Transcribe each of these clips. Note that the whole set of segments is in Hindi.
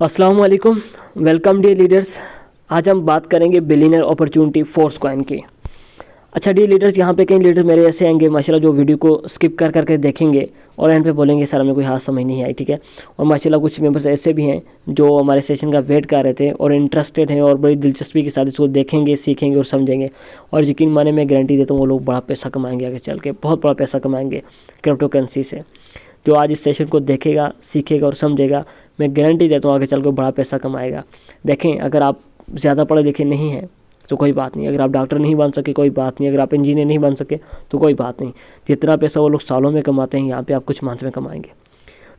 अस्सलाम वालेकुम। Welcome dear leaders. आज हम बात करेंगे बिलियनर अपॉर्चुनिटी फोर्स कॉइन की। अच्छा डियर लीडर्स, यहाँ पे कई लीडर मेरे ऐसे आएंगे माशाल्लाह जो वीडियो को स्किप कर करके देखेंगे और एंड पे बोलेंगे सर हमें कोई हाथ समझ नहीं आई, ठीक है। और माशाल्लाह कुछ मेंबर्स ऐसे भी हैं जो हमारे सेशन का वेट कर रहे थे और इंटरेस्टेड हैं और बड़ी दिलचस्पी के साथ इसको देखेंगे, सीखेंगे और समझेंगे। और यकीन माने मैं गारंटी देता हूँ वो लोग बड़ा पैसा कमाएंगे, आगे चल के बहुत बड़ा पैसा कमाएंगे क्रिप्टो करेंसी से। जो आज इस सेशन को देखेगा, सीखेगा और समझेगा, मैं गारंटी देता हूँ आगे चल कर बड़ा पैसा कमाएगा। देखें, अगर आप ज़्यादा पढ़े लिखे नहीं हैं तो कोई बात नहीं, अगर आप डॉक्टर नहीं बन सके कोई बात नहीं, अगर आप इंजीनियर नहीं बन सके तो कोई बात नहीं। जितना पैसा वो लोग सालों में कमाते हैं यहाँ पे आप कुछ मंथ में कमाएंगे।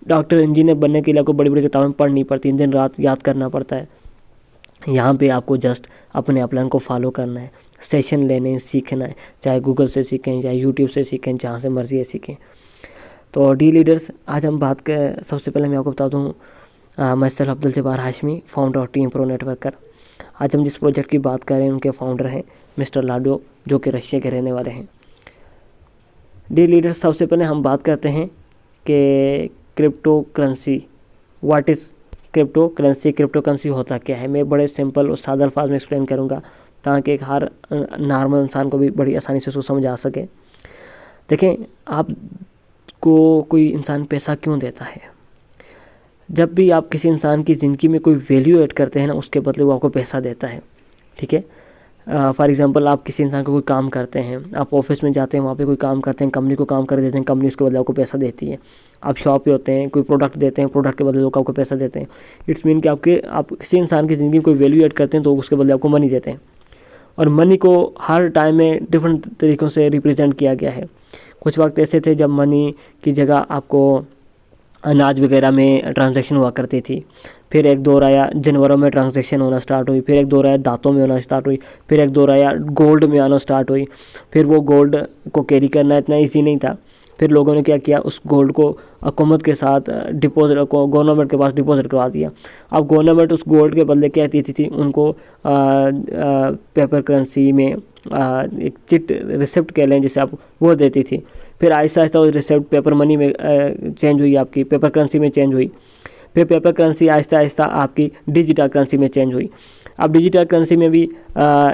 डॉक्टर इंजीनियर बनने के लिए आपको बड़ी बड़ी किताबें पढ़नी पड़ती हैं, दिन रात याद करना पड़ता है। यहाँ पे आपको जस्ट अपने अपलाइन को फॉलो करना है, सेशन लेने हैं, सीखना है, चाहे गूगल से सीखें चाहे यूट्यूब से सीखें, जहाँ से मर्जी है सीखें। तो डी लीडर्स, आज हम बात कर सबसे पहले मैं आपको बता दूँ, मैं सर अब्दुल जब्बार हाशमी, फाउंडर और टीम प्रो नेटवर्कर। आज हम जिस प्रोजेक्ट की बात कर रहे हैं उनके फाउंडर हैं मिस्टर लाडो, जो कि रशिया के रहने वाले हैं। डी लीडर्स, सबसे पहले हम बात करते हैं कि crypto currency, what is crypto currency, crypto currency होता क्या है। मैं बड़े सिंपल और सादा अल्फाज में एक्सप्लेन करूँगा ताकि एक हर नॉर्मल इंसान को भी बड़ी आसानी से उसको समझ आ सके। देखें, आपको कोई इंसान पैसा क्यों देता है? जब भी आप किसी इंसान की ज़िंदगी में कोई वैल्यू ऐड करते हैं ना, उसके बदले वो आपको पैसा देता है, ठीक है। फॉर एग्जांपल, आप किसी इंसान को कोई काम करते हैं, आप ऑफिस में जाते हैं, वहाँ पे कोई काम करते हैं, कंपनी को काम कर देते हैं, कंपनी उसके बदले आपको पैसा देती है। आप शॉप पे होते हैं, कोई प्रोडक्ट देते हैं, प्रोडक्ट के बदले लोग आपको पैसा देते हैं। इट्स मीन कि आप किसी इंसान की ज़िंदगी में कोई वैल्यू ऐड करते हैं तो उसके बदले आपको मनी देते हैं। और मनी को हर टाइम में डिफरेंट तरीक़ों से रिप्रेजेंट किया गया है। कुछ वक्त ऐसे थे जब मनी की जगह आपको अनाज वगैरह में ट्रांजैक्शन हुआ करती थी। फिर एक दौर आया जानवरों में ट्रांजैक्शन होना स्टार्ट हुई। फिर एक दौर आया दांतों में होना स्टार्ट हुई। फिर एक दौर आया गोल्ड में आना स्टार्ट हुई। फिर वो गोल्ड को कैरी करना इतना ईजी नहीं था। फिर लोगों ने क्या किया, उस गोल्ड को हुकूमत के साथ डिपॉजिट को गवर्नमेंट के पास डिपॉजिट करवा दिया। अब गवर्नमेंट उस गोल्ड के बदले क्या देती थी उनको, पेपर करेंसी में एक चिट रिसिप्ट कह लें जिसे आप, वो देती थी। फिर आहिस्ता आहिस्ता वो रिसिप्ट पेपर मनी में चेंज हुई, आपकी पेपर करेंसी में चेंज हुई। फिर पेपर करेंसी आहिस्ता आहिस्ता आपकी डिजिटल करेंसी में चेंज हुई। अब डिजिटल करेंसी में भी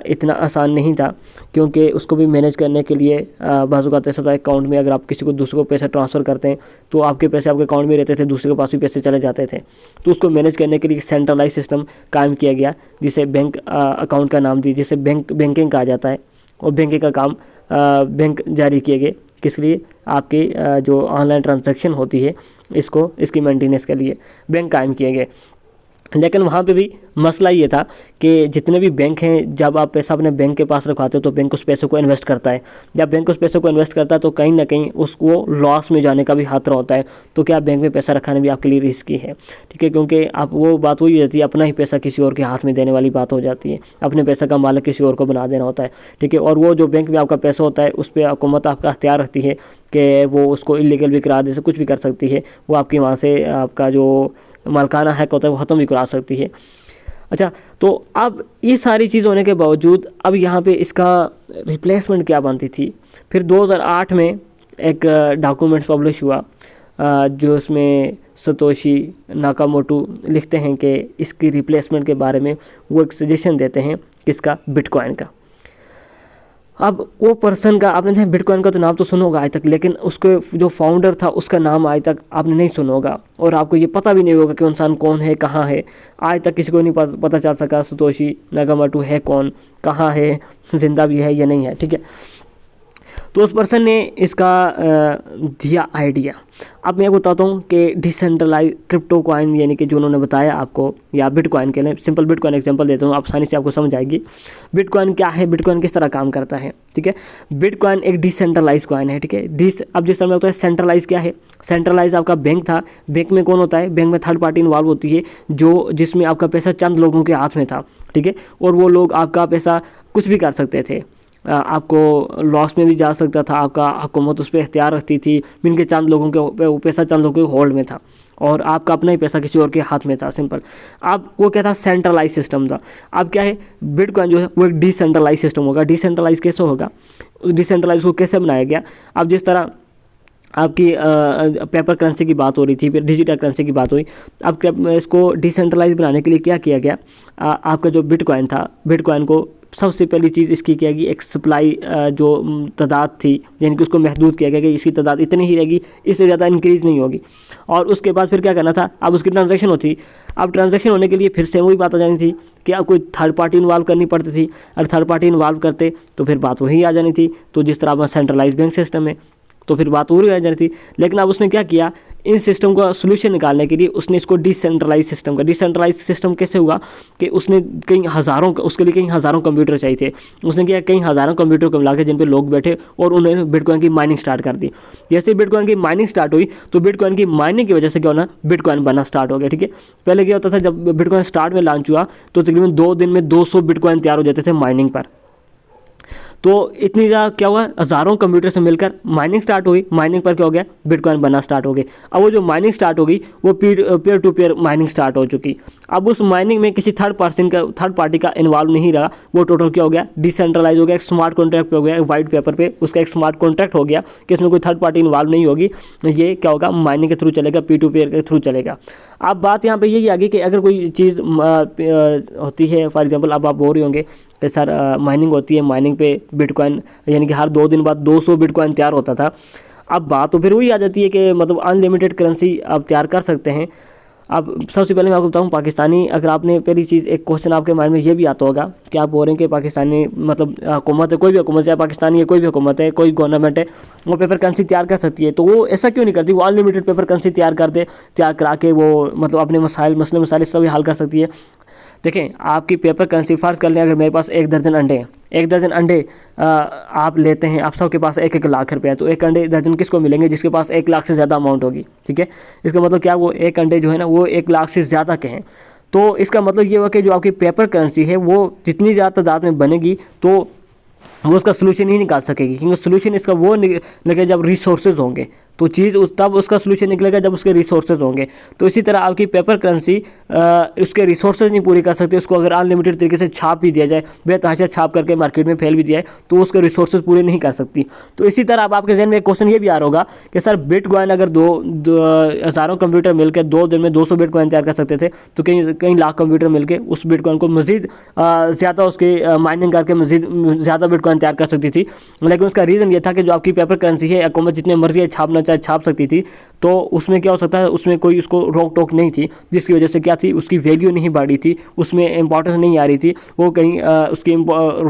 इतना आसान नहीं था, क्योंकि उसको भी मैनेज करने के लिए बाज़ औक़ात ऐसा था अकाउंट में अगर आप किसी को दूसरे को पैसा ट्रांसफ़र करते हैं तो आपके पैसे आपके अकाउंट में रहते थे, दूसरे के पास भी पैसे चले जाते थे। तो उसको मैनेज करने के लिए सेंट्रलाइज सिस्टम कायम किया गया, जिसे बैंक अकाउंट का नाम दिया, जिसे बैंकिंग कहा जाता है। और बैंकिंग का काम बैंक जारी किए गए, किस लिए? आपकी जो ऑनलाइन ट्रांजैक्शन होती है इसकी मेंटेनेंस के लिए बैंक कायम किए गए। लेकिन वहाँ पे भी मसला ये था कि जितने भी बैंक हैं, जब आप पैसा अपने बैंक के पास रखवाते हो तो बैंक उस पैसे को इन्वेस्ट करता है। जब बैंक उस पैसे को इन्वेस्ट करता है तो कहीं ना कहीं उसको लॉस में जाने का भी खतरा होता है। तो क्या बैंक में पैसा रखाना भी आपके लिए रिस्की है, ठीक है। क्योंकि आप वो बात वही रहती है, अपना ही पैसा किसी और के हाथ में देने वाली बात हो जाती है। अपने पैसे का मालिक किसी और को बना देना होता है, ठीक है। और वो जो बैंक में आपका पैसा होता है उस पर हुकूमत आपका अख्तियार रखती है कि वो उसको इलीगल भी करा दे, कुछ भी कर सकती है। वो आपकी वहाँ से आपका जो मालकाना हक होता है वो ख़त्म भी करा सकती है। अच्छा, तो अब ये सारी चीज़ होने के बावजूद अब यहाँ पे इसका रिप्लेसमेंट क्या बनती थी। फिर 2008 में एक डॉक्यूमेंट्स पब्लिश हुआ, जो उसमें सतोशी नाकामोटो लिखते हैं कि इसकी रिप्लेसमेंट के बारे में वो एक सजेशन देते हैं, किसका? बिटकॉइन का। अब वो पर्सन का, आपने बिटकॉइन का तो नाम तो सुना होगा आज तक, लेकिन उसके जो फाउंडर था उसका नाम आज तक आपने नहीं सुना होगा, और आपको ये पता भी नहीं होगा कि इंसान कौन है, कहाँ है। आज तक किसी को नहीं पता चल सका सतोशी नाकामोटो है कौन, कहाँ है, जिंदा भी है या नहीं है, ठीक है। तो उस पर्सन ने इसका दिया आइडिया। अब मैं बताता हूँ कि डिसेंट्रलाइज क्रिप्टो कॉइन, यानी कि जो उन्होंने बताया आपको, या बिटकॉइन के लिए सिंपल बिटकॉइन एग्जांपल देता हूँ, आसानी से आपको समझ आएगी। बिटकॉइन क्या है, बिटकॉइन किस तरह काम करता है, ठीक है। बिटकॉइन एक डिसेंट्रलाइज कॉइन है, ठीक है। अब जिस तरह मैं होता है सेंट्रलाइज क्या है, सेंट्रलाइज आपका बैंक था। बैंक में कौन होता है? बैंक में थर्ड पार्टी इन्वॉल्व होती है, जिसमें आपका पैसा चंद लोगों के हाथ में था, ठीक है। और वो लोग आपका पैसा कुछ भी कर सकते थे, आपको लॉस में भी जा सकता था। आपका हुकूमत उस पर इख्तियार रखती थी, जिनके चंद लोगों के पैसा चंद लोगों के होल्ड में था, और आपका अपना ही पैसा किसी और के हाथ में था, सिंपल। अब वो क्या था? सेंट्रलाइज सिस्टम था। अब क्या है? बिटकॉइन जो है वो एक डिसेंट्रलाइज सिस्टम होगा। डिसेंट्रलाइज कैसे होगा? डिसेंट्रलाइज को कैसे बनाया गया? अब जिस तरह आपकी पेपर करेंसी की बात हो रही थी, फिर डिजिटल करेंसी की बात हुई। अब इसको डिसेंट्रलाइज बनाने के लिए क्या किया गया, आपका जो बिटकॉइन था, बिटकॉइन को सबसे पहली चीज़ इसकी क्या गई, एक सप्लाई जो तादाद थी, यानी कि उसको महदूद किया गया कि इसकी तादाद इतनी ही रहेगी, इससे ज़्यादा इंक्रीज़ नहीं होगी। और उसके बाद फिर क्या करना था, अब उसकी ट्रांजैक्शन होती। अब ट्रांजैक्शन होने के लिए फिर से वही बात आ जानी थी कि अब कोई थर्ड पार्टी इन्वॉल्व करनी पड़ती थी। अगर थर्ड पार्टी इन्वॉल्व करते तो फिर बात वही आ जानी थी। तो जिस तरह अपना सेंट्रलाइज बैंक सिस्टम है तो फिर बात पूरी हो जानी थी। लेकिन अब उसने क्या किया, इन सिस्टम का सोल्यूशन निकालने के लिए उसने इसको डिसेंट्रलाइज सिस्टम का, डिसेंट्रलाइज सिस्टम कैसे हुआ कि उसने उसके लिए कई हज़ारों कंप्यूटर चाहिए थे। उसने क्या, कई हज़ारों कंप्यूटर को मिला के जिन पे लोग बैठे और उन्होंने बिटकॉइन की माइनिंग स्टार्ट कर दी। जैसे बिटकॉइन की माइनिंग स्टार्ट हुई तो बिटकॉइन की माइनिंग की वजह से क्या होना, बिटकॉइन बनना स्टार्ट हो गया। ठीक है, पहले क्या होता था, जब बिटकॉइन स्टार्ट में लॉन्च हुआ तो तकरीबन 2 दिन में 200 बिटकॉइन तैयार हो जाते थे माइनिंग पर। तो इतनी ज़्यादा क्या हुआ, हज़ारों कंप्यूटर से मिलकर माइनिंग स्टार्ट हुई। माइनिंग पर क्या हो गया, बिटकॉइन बनना स्टार्ट हो गई। अब वो जो माइनिंग स्टार्ट हो गई वो peer to peer mining start हो चुकी। अब उस माइनिंग में किसी थर्ड पार्टी का इन्वॉल्व नहीं रहा। वो टोटल क्या हो गया, डिसेंट्रलाइज हो गया। एक स्मार्ट कॉन्ट्रैक्ट पे हो गया, एक वाइट पेपर पे उसका एक स्मार्ट कॉन्ट्रैक्ट हो गया कि इसमें कोई थर्ड पार्टी इन्वॉल्व नहीं होगी। ये क्या होगा, माइनिंग के थ्रू चलेगा, P2P के थ्रू चलेगा। अब बात यहाँ पे यही आ गई कि अगर कोई चीज़ होती है, फॉर एग्जांपल अब आप बोल रहे होंगे कि सर माइनिंग होती है, माइनिंग पे बिटकॉइन यानी कि हर 2 दिन बाद 200 बिटकॉइन तैयार होता था। अब बात तो फिर वही आ जाती है कि मतलब अनलिमिटेड करेंसी आप तैयार कर सकते हैं। अब सबसे पहले मैं आपको बताऊं, पाकिस्तानी, अगर आपने पहली चीज़ एक क्वेश्चन आपके माइंड में ये भी आता होगा कि आप बोल रहे हैं कि पाकिस्तानी मतलब हुकूमत है, कोई भी हुकूमत है, पाकिस्तानी है, कोई भी हुकूमत है, कोई गवर्नमेंट है, वो पेपर करेंसी तैयार कर सकती है। तो वो ऐसा क्यों नहीं करती, वो अनलिमिटेड पेपर करेंसी तैयार करा के वो मतलब अपने मसले सभी हल कर सकती है। देखें, आपकी पेपर करेंसी फ़र्ज़ कर लें, अगर मेरे पास 1 दर्जन अंडे हैं, 1 दर्जन अंडे आप लेते हैं, आप सबके पास 1-1 लाख रुपया, तो 1 अंडे दर्जन किसको मिलेंगे, जिसके पास 1 लाख से ज़्यादा अमाउंट होगी। ठीक है, इसका मतलब क्या, वो 1 अंडे जो है ना वो 1 लाख से ज़्यादा के हैं। तो इसका मतलब ये हुआ कि जो आपकी पेपर करेंसी है वो जितनी ज़्यादा तादाद में बनेगी तो वो उसका सोल्यूशन ही निकाल सकेगी, क्योंकि सोल्यूशन इसका वो निकलेगा जब रिसोर्सेज होंगे। तो चीज़ तब उसका सोल्यूशन निकलेगा जब उसके रिसोर्सेज होंगे। तो इसी तरह आपकी पेपर करेंसी उसके रिसोर्सेज नहीं पूरी कर सकती। उसको अगर अनलिमिटेड तरीके से छाप भी दिया जाए, बेतहाशा छाप करके मार्केट में फैल भी दिया है, तो उसके रिसोर्सेज पूरे नहीं कर सकती। तो इसी तरह अब आपके जहन में एक क्वेश्चन ये भी आ रहा होगा कि सर बिटकॉइन अगर हज़ारों कंप्यूटर मिलकर 2 दिन में 200 बिटकॉइन तैयार कर सकते थे, तो कई लाख कंप्यूटर मिलकर उस बिटकॉइन को मज़ीद ज़्यादा उसकी माइनिंग करके मज़ीद ज़्यादा बिटकॉइन तैयार कर सकती थी। लेकिन उसका रीज़न ये था कि जो आपकी पेपर करेंसी है, हुकूमत जितने मर्जी छापना चाहे छाप सकती थी, तो उसमें क्या हो सकता है, उसमें कोई उसको रोक टोक नहीं थी, जिसकी वजह से क्या थी, उसकी वैल्यू नहीं बढ़ी थी, उसमें इंपॉर्टेंस नहीं आ रही थी, वो कहीं उसकी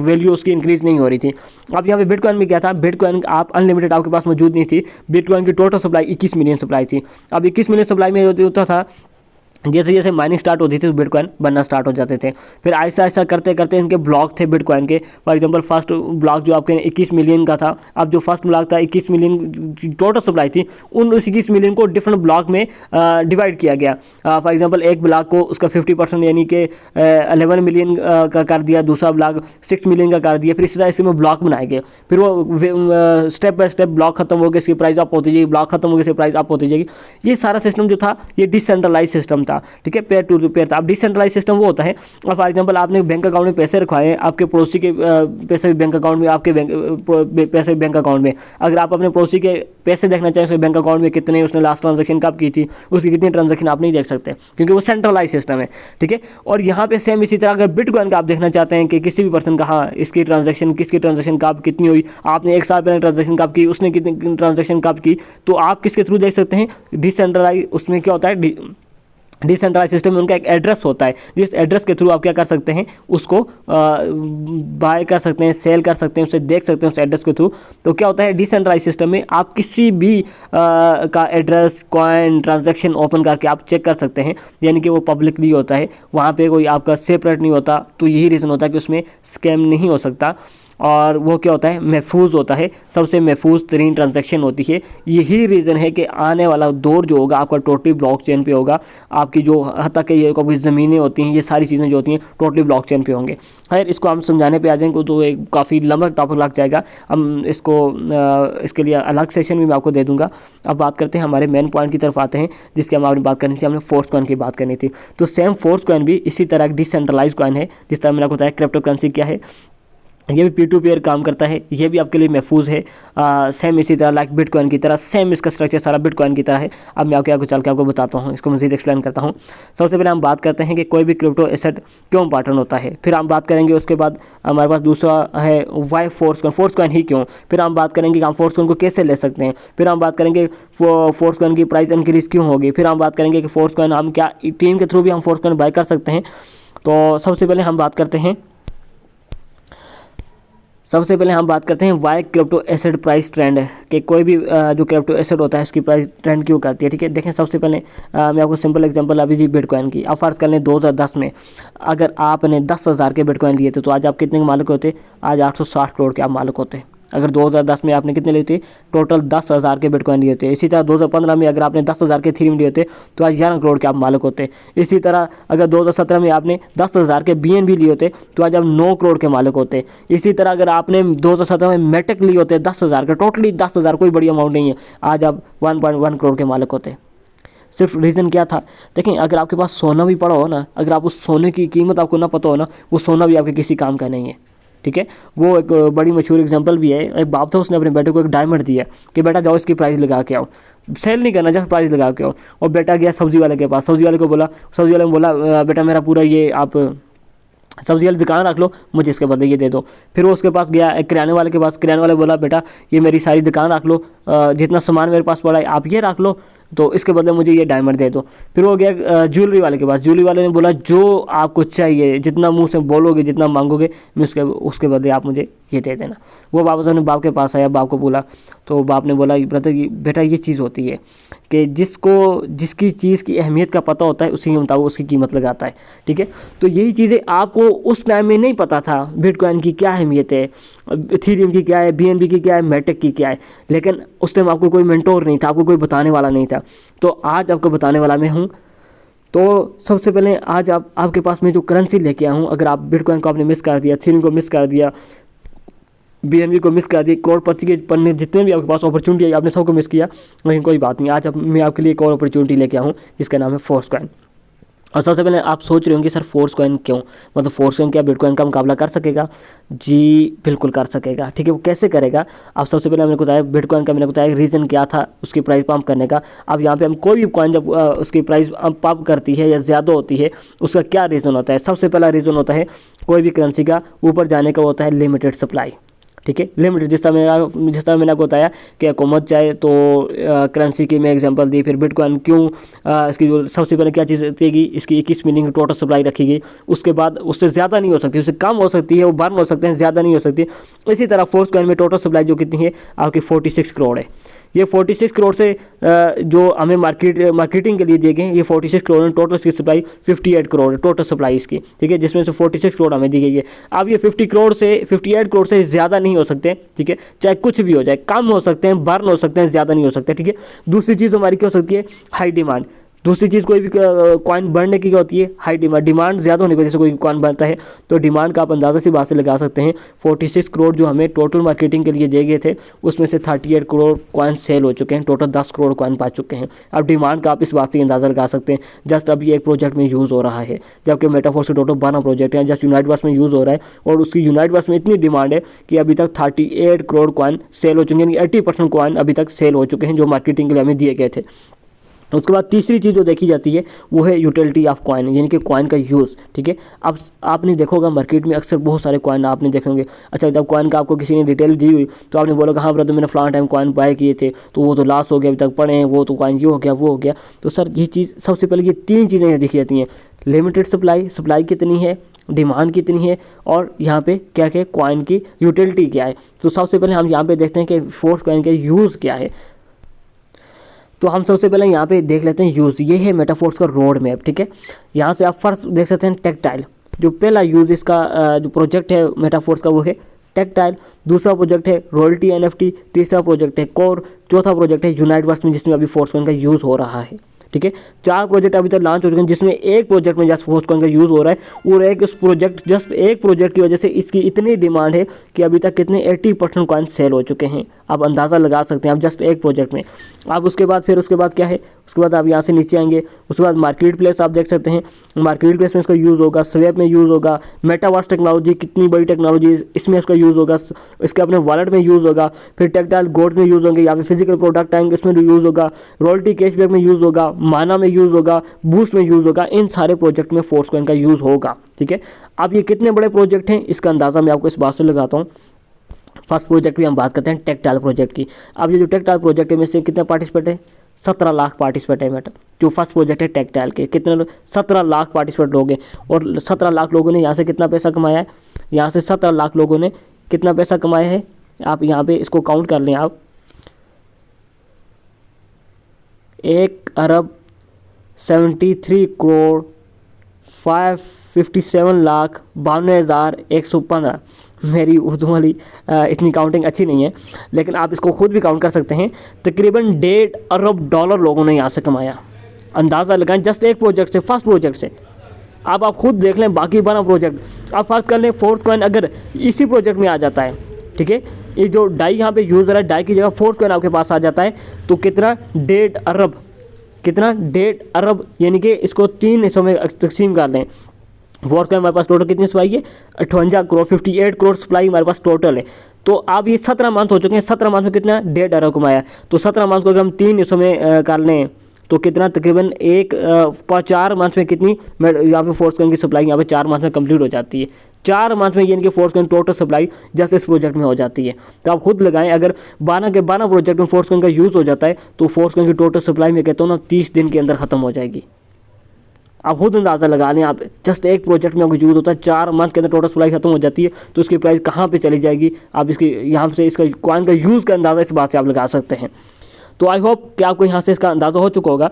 वैल्यू उसकी इंक्रीज़ नहीं हो रही थी। अब यहाँ पे बिटकॉइन में क्या था, बिटकॉइन आप अनलिमिटेड आपके पास मौजूद नहीं थी। बिटकॉइन की टोटल सप्लाई 21 मिलियन सप्लाई थी। अब 21 मिलियन सप्लाई में होता था, जैसे जैसे माइनिंग स्टार्ट होती थी तो बिटकॉइन बनना स्टार्ट हो जाते थे। फिर आहिस्ता आहिस्ता करते करते इनके ब्लॉक थे बिटकॉइन के। फॉर एग्जांपल फर्स्ट ब्लॉक जो आपके 21 मिलियन का था, अब जो फर्स्ट ब्लॉक था 21 मिलियन टोटल सप्लाई थी, उन 21 मिलियन को डिफरेंट ब्लॉक में डिवाइड किया गया। फॉर एग्जांपल एक ब्लॉक को उसका 50% यानी कि 11 मिलियन का कर दिया, दूसरा ब्लॉक 6 मिलियन का कर दिया। फिर इसी तरह इसमें ब्लॉक बनाए गए। फिर वो स्टेप बाय स्टेप ब्लॉक खत्म हो गया, इसकी प्राइस अप होती जाएगी, ब्लॉक खत्म हो गया, इसकी प्राइस अप होती जाएगी। ये सारा सिस्टम जो था ये डिसेंट्रलाइज सिस्टम था। ठीक है, पेयर टू पेयर था। अब डिसेंट्रलाइज सिस्टम वो होता है, और फॉर एग्जांपल आपने बैंक अकाउंट में पैसे रखवाए, आपके पड़ोसी के पैसे भी बैंक अकाउंट में, आपके पैसे बैंक अकाउंट में। अगर आप अपने पड़ोसी के पैसे देखना चाहें उसके बैंक अकाउंट में कितने, उसने लास्ट ट्रांजेक्शन कब की थी, उसकी कितनी ट्रांजेक्शन आप नहीं देख सकते, क्योंकि वो सेंट्रलाइज सिस्टम है। ठीक है, और यहाँ पे सेम इसी तरह अगर बिटकॉइन का आप देखना चाहते हैं कि किसी भी पर्सन का, हाँ इसकी ट्रांजेक्शन कब कितनी हुई, आपने 1 साल पहले ट्रांजेक्शन कब की, उसने कितनी ट्रांजेक्शन कब की, तो आप किसके थ्रू देख सकते हैं, डिसेंट्रलाइज। उसमें क्या होता है, डिसेंट्रलाइज सिस्टम में उनका एक एड्रेस होता है, जिस एड्रेस के थ्रू आप क्या कर सकते हैं, उसको बाय कर सकते हैं, सेल कर सकते हैं, उसे देख सकते हैं उस एड्रेस के थ्रू। तो क्या होता है, डिसेंट्रलाइज सिस्टम में आप किसी भी का एड्रेस, कॉइन, ट्रांजैक्शन ओपन करके आप चेक कर सकते हैं, यानी कि वो पब्लिकली होता है, वहाँ पे कोई आपका सेपरेट नहीं होता। तो यही रीज़न होता है कि उसमें स्कैम नहीं हो सकता, और वो क्या होता है, महफूज होता है, सबसे महफूज तरीन ट्रांजैक्शन होती है। यही रीज़न है कि आने वाला दौर जो होगा आपका टोटली ब्लॉकचेन पे होगा। आपकी जो हत्ता के ये कोई ज़मीनें होती हैं, ये सारी चीज़ें जो होती हैं टोटली ब्लॉकचेन पे होंगे। खैर, इसको हम समझाने पे आ जाएंगे तो एक काफ़ी लंबा टॉपिक लग जाएगा। हम इसके लिए अलग सेशन भी मैं आपको दे दूँगा। अब बात करते हैं, हमारे मेन पॉइंट की तरफ आते हैं, जिसकी हम आपने बात करनी थी, हमने फोर्स कॉइन की बात करनी थी। तो सेम फोर्स कॉइन भी इसी तरह एक डिसेंट्रलाइज कॉइन है, जिस तरह मैंने आपको बताया क्रिप्टो करेंसी क्या है। ये भी पी टू पीयर काम करता है, ये भी आपके लिए महफूज है। सेम इसी तरह लाइक बिटकॉइन की तरह सेम इसका स्ट्रक्चर सारा बिटकॉइन की तरह है। अब मैं आपको चल के आपको बताता हूँ, इसको मज़ीद एक्सप्लेन करता हूँ। सबसे पहले हम बात करते हैं कि कोई भी क्रिप्टो एसेट क्यों इंपॉर्टेंट होता है, फिर हम बात करेंगे उसके बाद हमारे पास दूसरा है वाई फोर्सकॉइन ही क्यों, फिर हम बात करेंगे कि हम फोर्सकॉइन को कैसे ले सकते हैं, फिर हम बात करेंगे फोर्सकॉइन की प्राइस इंक्रीज़ क्यों होगी, फिर हम बात करेंगे कि फोर्सकॉइन हम क्या टीम के थ्रू भी हम फोर्सकॉइन बाय कर सकते हैं। तो सबसे पहले हम बात करते हैं why crypto asset price trend है, कि कोई भी जो क्रिप्टो एसेट होता है उसकी प्राइस ट्रेंड क्यों करती है। ठीक है, देखें सबसे पहले मैं आपको सिंपल एग्जांपल अभी दी बिटकॉइन की। आप फर्ज कर लें 2010 में अगर आपने 10,000 के बिटकॉइन लिए थे तो आज आप कितने के मालिक होते? आज 860 करोड़ के आप मालिक होते। अगर 2010 में आपने कितने लिए थे? टोटल 10,000 के बिटकॉइन लिए थे। इसी तरह 2015 में अगर आपने 10,000 के थीम लिए थे तो आज 11 करोड़ के आप मालिक होते। इसी तरह अगर 2017 में आपने 10,000 के BNB लिए होते तो आज आप 9 करोड़ के मालिक होते। इसी तरह अगर आपने 2017 में मेटेक लिए होते 10,000 के, टोटली 10,000, कोई बड़ी अमाउंट नहीं है, आज आप 1.1 करोड़ के मालिक होते। सिर्फ रीज़न क्या था? देखें, अगर आपके पास सोना भी पड़ा हो ना, अगर आप उस सोने की कीमत आपको ना पता हो ना, वो सोना भी आपके किसी काम का नहीं है। ठीक है, वो एक बड़ी मशहूर एग्जांपल भी है। एक बाप था, उसने अपने बेटे को एक डायमंड दिया कि बेटा जाओ इसकी प्राइस लगा के आओ, सेल नहीं करना, जस्ट प्राइस लगा के आओ। और बेटा गया सब्जी वाले के पास, सब्जी वाले ने बोला बेटा मेरा पूरा ये आप सब्जी वाली दुकान रख लो, मुझे इसके बदले ये दे दो। फिर वो उसके पास गया एक किराने वाले के पास, किराने वाले बोला बेटा ये मेरी सारी दुकान रख लो, जितना सामान मेरे पास पड़ा है आप ये रख लो, तो इसके बदले मुझे ये डायमंड दे दो। फिर वो गया ज्वेलरी वाले के पास, ज्वेलरी वाले ने बोला जो आपको चाहिए, जितना मुंह से बोलोगे, जितना मांगोगे, मैं उसके बदले आप मुझे ये दे देना। वो वापस अपने बाप के पास आया, बाप को बोला, तो बाप ने बोला बेटा ये चीज़ होती है कि जिसकी चीज़ की अहमियत का पता होता है उसी के मुताबिक उसकी कीमत लगाता है। ठीक है, तो यही चीज़ें आपको उस टाइम में नहीं पता था, बिटकॉइन की क्या अहमियत है, इथेरियम की क्या है, BNB की क्या है, मेटेक की क्या है, लेकिन उस टाइम आपको कोई मेंटोर नहीं था, आपको कोई बताने वाला नहीं था। तो आज आपको बताने वाला मैं हूँ। तो सबसे पहले आज आपके पास मैं जो करेंसी लेके आया हूँ, अगर आप बिटकॉइन को आपने मिस कर दिया, इथेरियम को मिस कर दिया, BNB को मिस कर दिया, करोड़पति के पन्ने जितने भी आपके पास अपॉर्चुनिटी है आपने सबको मिस किया, लेकिन कोई बात नहीं, आज मैं आपके लिए एक और अपॉर्चुनिटी लेके आया हूँ जिसका नाम है फोर्सकॉइन। और सबसे पहले आप सोच रहे होंगे सर फोर्सकॉइन क्यों, मतलब फोर्सकॉइन क्या बिटकॉइन का मुकाबला कर सकेगा? जी बिल्कुल कर सकेगा। ठीक है, वो कैसे करेगा? अब सबसे पहले मैंने बताया बिटकॉइन का, मैंने बताया रीज़न क्या था उसकी प्राइस पंप करने का। अब यहाँ पे हम कोई भी कॉइन जब उसकी प्राइस पंप करती है या ज़्यादा होती है, उसका क्या रीज़न होता है? सबसे पहला रीज़न होता है कोई भी करेंसी का ऊपर जाने का होता है लिमिटेड सप्लाई। ठीक है, लिमिटेड, जिस तरह मैंने आपको बताया कि हुकूमत चाहे तो करेंसी की मैं एग्जांपल दी, फिर बिटकॉइन क्यों इसकी जो सबसे पहले क्या चीज़ देगी, इसकी 21 मिलियन की टोटल सप्लाई रखेगी, उसके बाद उससे ज़्यादा नहीं हो सकती, उससे कम हो सकती है, वो बर्न हो सकते हैं, ज़्यादा नहीं हो सकती। इसी तरह फोर्सकॉइन में टोटल सप्लाई जो कितनी है आपकी 46 करोड़ है। ये 46 करोड़ से जो हमें मार्केटिंग के लिए दिए गए हैं, ये 46 करोड़ में टोटल इसकी सप्लाई 58 करोड़ है, टोटल सप्लाई इसकी। ठीक है, जिसमें से 46 करोड़ हमें दी गई है। अब ये 58 करोड़ से ज़्यादा नहीं हो सकते। ठीक है, चाहे कुछ भी हो जाए, कम हो सकते हैं, बर्न हो सकते हैं, ज़्यादा नहीं हो सकते। ठीक है, दूसरी चीज़ हमारी क्या हो सकती है? High demand. दूसरी चीज़ कोई भी कॉइन बढ़ने की क्या होती है? High demand. डिमांड ज़्यादा होने की वजह से कोई कॉइन बनता है, तो डिमांड का आप अंदाज़ा सी बात से लगा सकते हैं। 46 करोड़ जो हमें टोटल मार्केटिंग के लिए दिए गए थे, उसमें से 38 करोड़ कॉइन सेल हो चुके हैं, टोटल 10 करोड़ कॉइन पा चुके हैं। अब डिमांड का आप इस बात से अंदाज़ा लगा सकते हैं, जस्ट अभी एक प्रोजेक्ट में यूज़ हो रहा है, जबकि मेटाफोर्स के टोटल 12 प्रोजेक्ट हैं, जस्ट यूनाइटवर्स में यूज़ हो रहा है, और उसकी यूनाइटवर्स में इतनी डिमांड है कि अभी तक 38 करोड़ कॉइन सेल हो चुके हैं, 80% कॉइन अभी तक सेल हो चुके हैं जो मार्केटिंग के लिए हमें दिए गए थे। उसके बाद तीसरी चीज़ जो देखी जाती है वो है यूटिलिटी ऑफ कॉइन, यानी कि कॉइन का यूज़। ठीक है, अब आपने देखा होगा मार्केट में अक्सर बहुत सारे कॉइन आपने देखे होंगे। अच्छा, जब कॉइन का आपको किसी ने डिटेल दी हुई तो आपने बोला हाँ ब्रदर मैंने फलाना टाइम कॉइन बाय किए थे, तो वो तो लॉस हो गया, अभी तक पड़े हैं, वो तो कॉइन ये हो गया, वो हो गया। तो सर ये चीज़ सबसे पहले ये तीन चीज़ें देखी जाती हैं, लिमिटेड सप्लाई कितनी है, डिमांड कितनी है, और यहाँ पे क्या क्या कॉइन की यूटिलिटी क्या है। तो सबसे पहले हम यहाँ पे देखते हैं कि फोर्सकॉइन का यूज़ क्या है। तो हम सबसे पहले यहाँ पे देख लेते हैं यूज़। ये है मेटाफोर्स का रोड मैप। ठीक है, यहाँ से आप फर्स्ट देख सकते हैं टेक्टाइल, जो पहला यूज़ इसका जो प्रोजेक्ट है मेटाफोर्स का वो है टेक्टाइल। दूसरा प्रोजेक्ट है रॉयल्टी NFT। तीसरा प्रोजेक्ट है कोर। चौथा प्रोजेक्ट है यूनाइटवर्स में, जिसमें अभी फोर्सकॉइन का यूज़ हो रहा है। ठीक है। 4 प्रोजेक्ट अभी तक लॉन्च हो चुके हैं, जिसमें एक प्रोजेक्ट में जस्ट फोर्स कॉइन का यूज़ हो रहा है और एक उस प्रोजेक्ट जस्ट एक प्रोजेक्ट की वजह से इसकी इतनी डिमांड है कि अभी तक कितने 80% कॉइन सेल हो चुके हैं। आप अंदाज़ा लगा सकते हैं आप जस्ट एक प्रोजेक्ट में। आप उसके बाद क्या है, उसके बाद आप यहाँ से नीचे आएंगे, उसके बाद मार्केट प्लेस आप देख सकते हैं, मार्केट प्लेस में इसका यूज़ होगा, स्वेप में यूज़ होगा, मेटावर्स टेक्नोलॉजी कितनी बड़ी टेक्नोलॉजी इसमें इसका यूज़ होगा, इसके अपने वॉलेट में यूज़ होगा, फिर टेक्टाइल गोड्स में यूज़ होंगे, यहाँ पे फिजिकल प्रोडक्ट आएंगे उसमें यूज़ होगा, रॉयल्टी कैशबैक में यूज़ होगा, माना में यूज़ होगा, बूस्ट में यूज़ होगा। इन सारे प्रोजेक्ट में फोर्स कॉइन का यूज़ होगा, ठीक है। अब ये कितने बड़े प्रोजेक्ट हैं इसका अंदाज़ा मैं आपको इस बात से लगाता हूँ। फर्स्ट प्रोजेक्ट भी हम बात करते हैं टेक्टाइल प्रोजेक्ट की। अब ये जो टेक्टाइल प्रोजेक्ट है में से कितने पार्टिसिपेट है, 17 लाख पार्टिसिपेट है मैडम। जो फर्स्ट प्रोजेक्ट है टेक्टाइल के, कितने लोग, 17 लाख पार्टिसिपेट लोग हैं और 17 लाख लोगों ने यहाँ से कितना पैसा कमाया है, यहाँ से 17 लाख लोगों ने कितना पैसा कमाया है। आप यहाँ पे इसको काउंट कर लें आप, 1,73,557,92,115। मेरी उर्दू वाली इतनी काउंटिंग अच्छी नहीं है, लेकिन आप इसको खुद भी काउंट कर सकते हैं। तकरीबन 1.5 अरब डॉलर लोगों ने यहाँ से कमाया। अंदाज़ा लगाएं जस्ट एक प्रोजेक्ट से, फर्स्ट प्रोजेक्ट से। आप खुद देख लें बाकी 12 प्रोजेक्ट। आप फर्ज कर लें फोर्स कॉइन अगर इसी प्रोजेक्ट में आ जाता है, ठीक है, ये जो डाई यहाँ पे यूज़ हो रहा है, डाई की जगह फोर्स कॉइन आपके पास आ जाता है, तो कितना 1.5 अरब, कितना 1.5 अरब, यानी कि इसको 3 हिस्सों में तकसीम कर लें। फोर्स कॉइन हमारे पास टोटल कितनी सप्लाई है, 58 करोड़, 58 करोड़ सप्लाई हमारे पास टोटल है। तो अब ये 17 मंथ हो चुके हैं, 17 मंथ में कितना 1.5 अरब कमाया। तो 17 मंथ को अगर हम 3 हिस्सों में कर लें तो कितना तकरीबन 4 मंथ में कितनी यहाँ पे फोर्स कॉइन की सप्लाई यहाँ पे 4 मंथ में कंप्लीट हो जाती है। 4 मंथ में यानी कि force coin total supply just इस प्रोजेक्ट में हो जाती है। तो आप खुद लगाएं, अगर 12 के 12 प्रोजेक्ट में फोर्स कॉइन का यूज़ हो जाता है तो फोर्स कॉइन की टोटल सप्लाई में कहता हूँ ना 30 दिन के अंदर ख़त्म हो जाएगी। आप खुद अंदाज़ा लगा लें, आप जस्ट एक प्रोजेक्ट में आपको यूज़ होता है, 4 मंथ के अंदर टोटल सप्लाई खत्म हो जाती है, तो उसकी प्राइस कहाँ पे चली जाएगी। आप इसकी यहाँ से इसका कॉइन का यूज़ का अंदाज़ा इस बात से आप लगा सकते हैं। तो आई होप कि आपको यहाँ से इसका अंदाज़ा हो चुका होगा।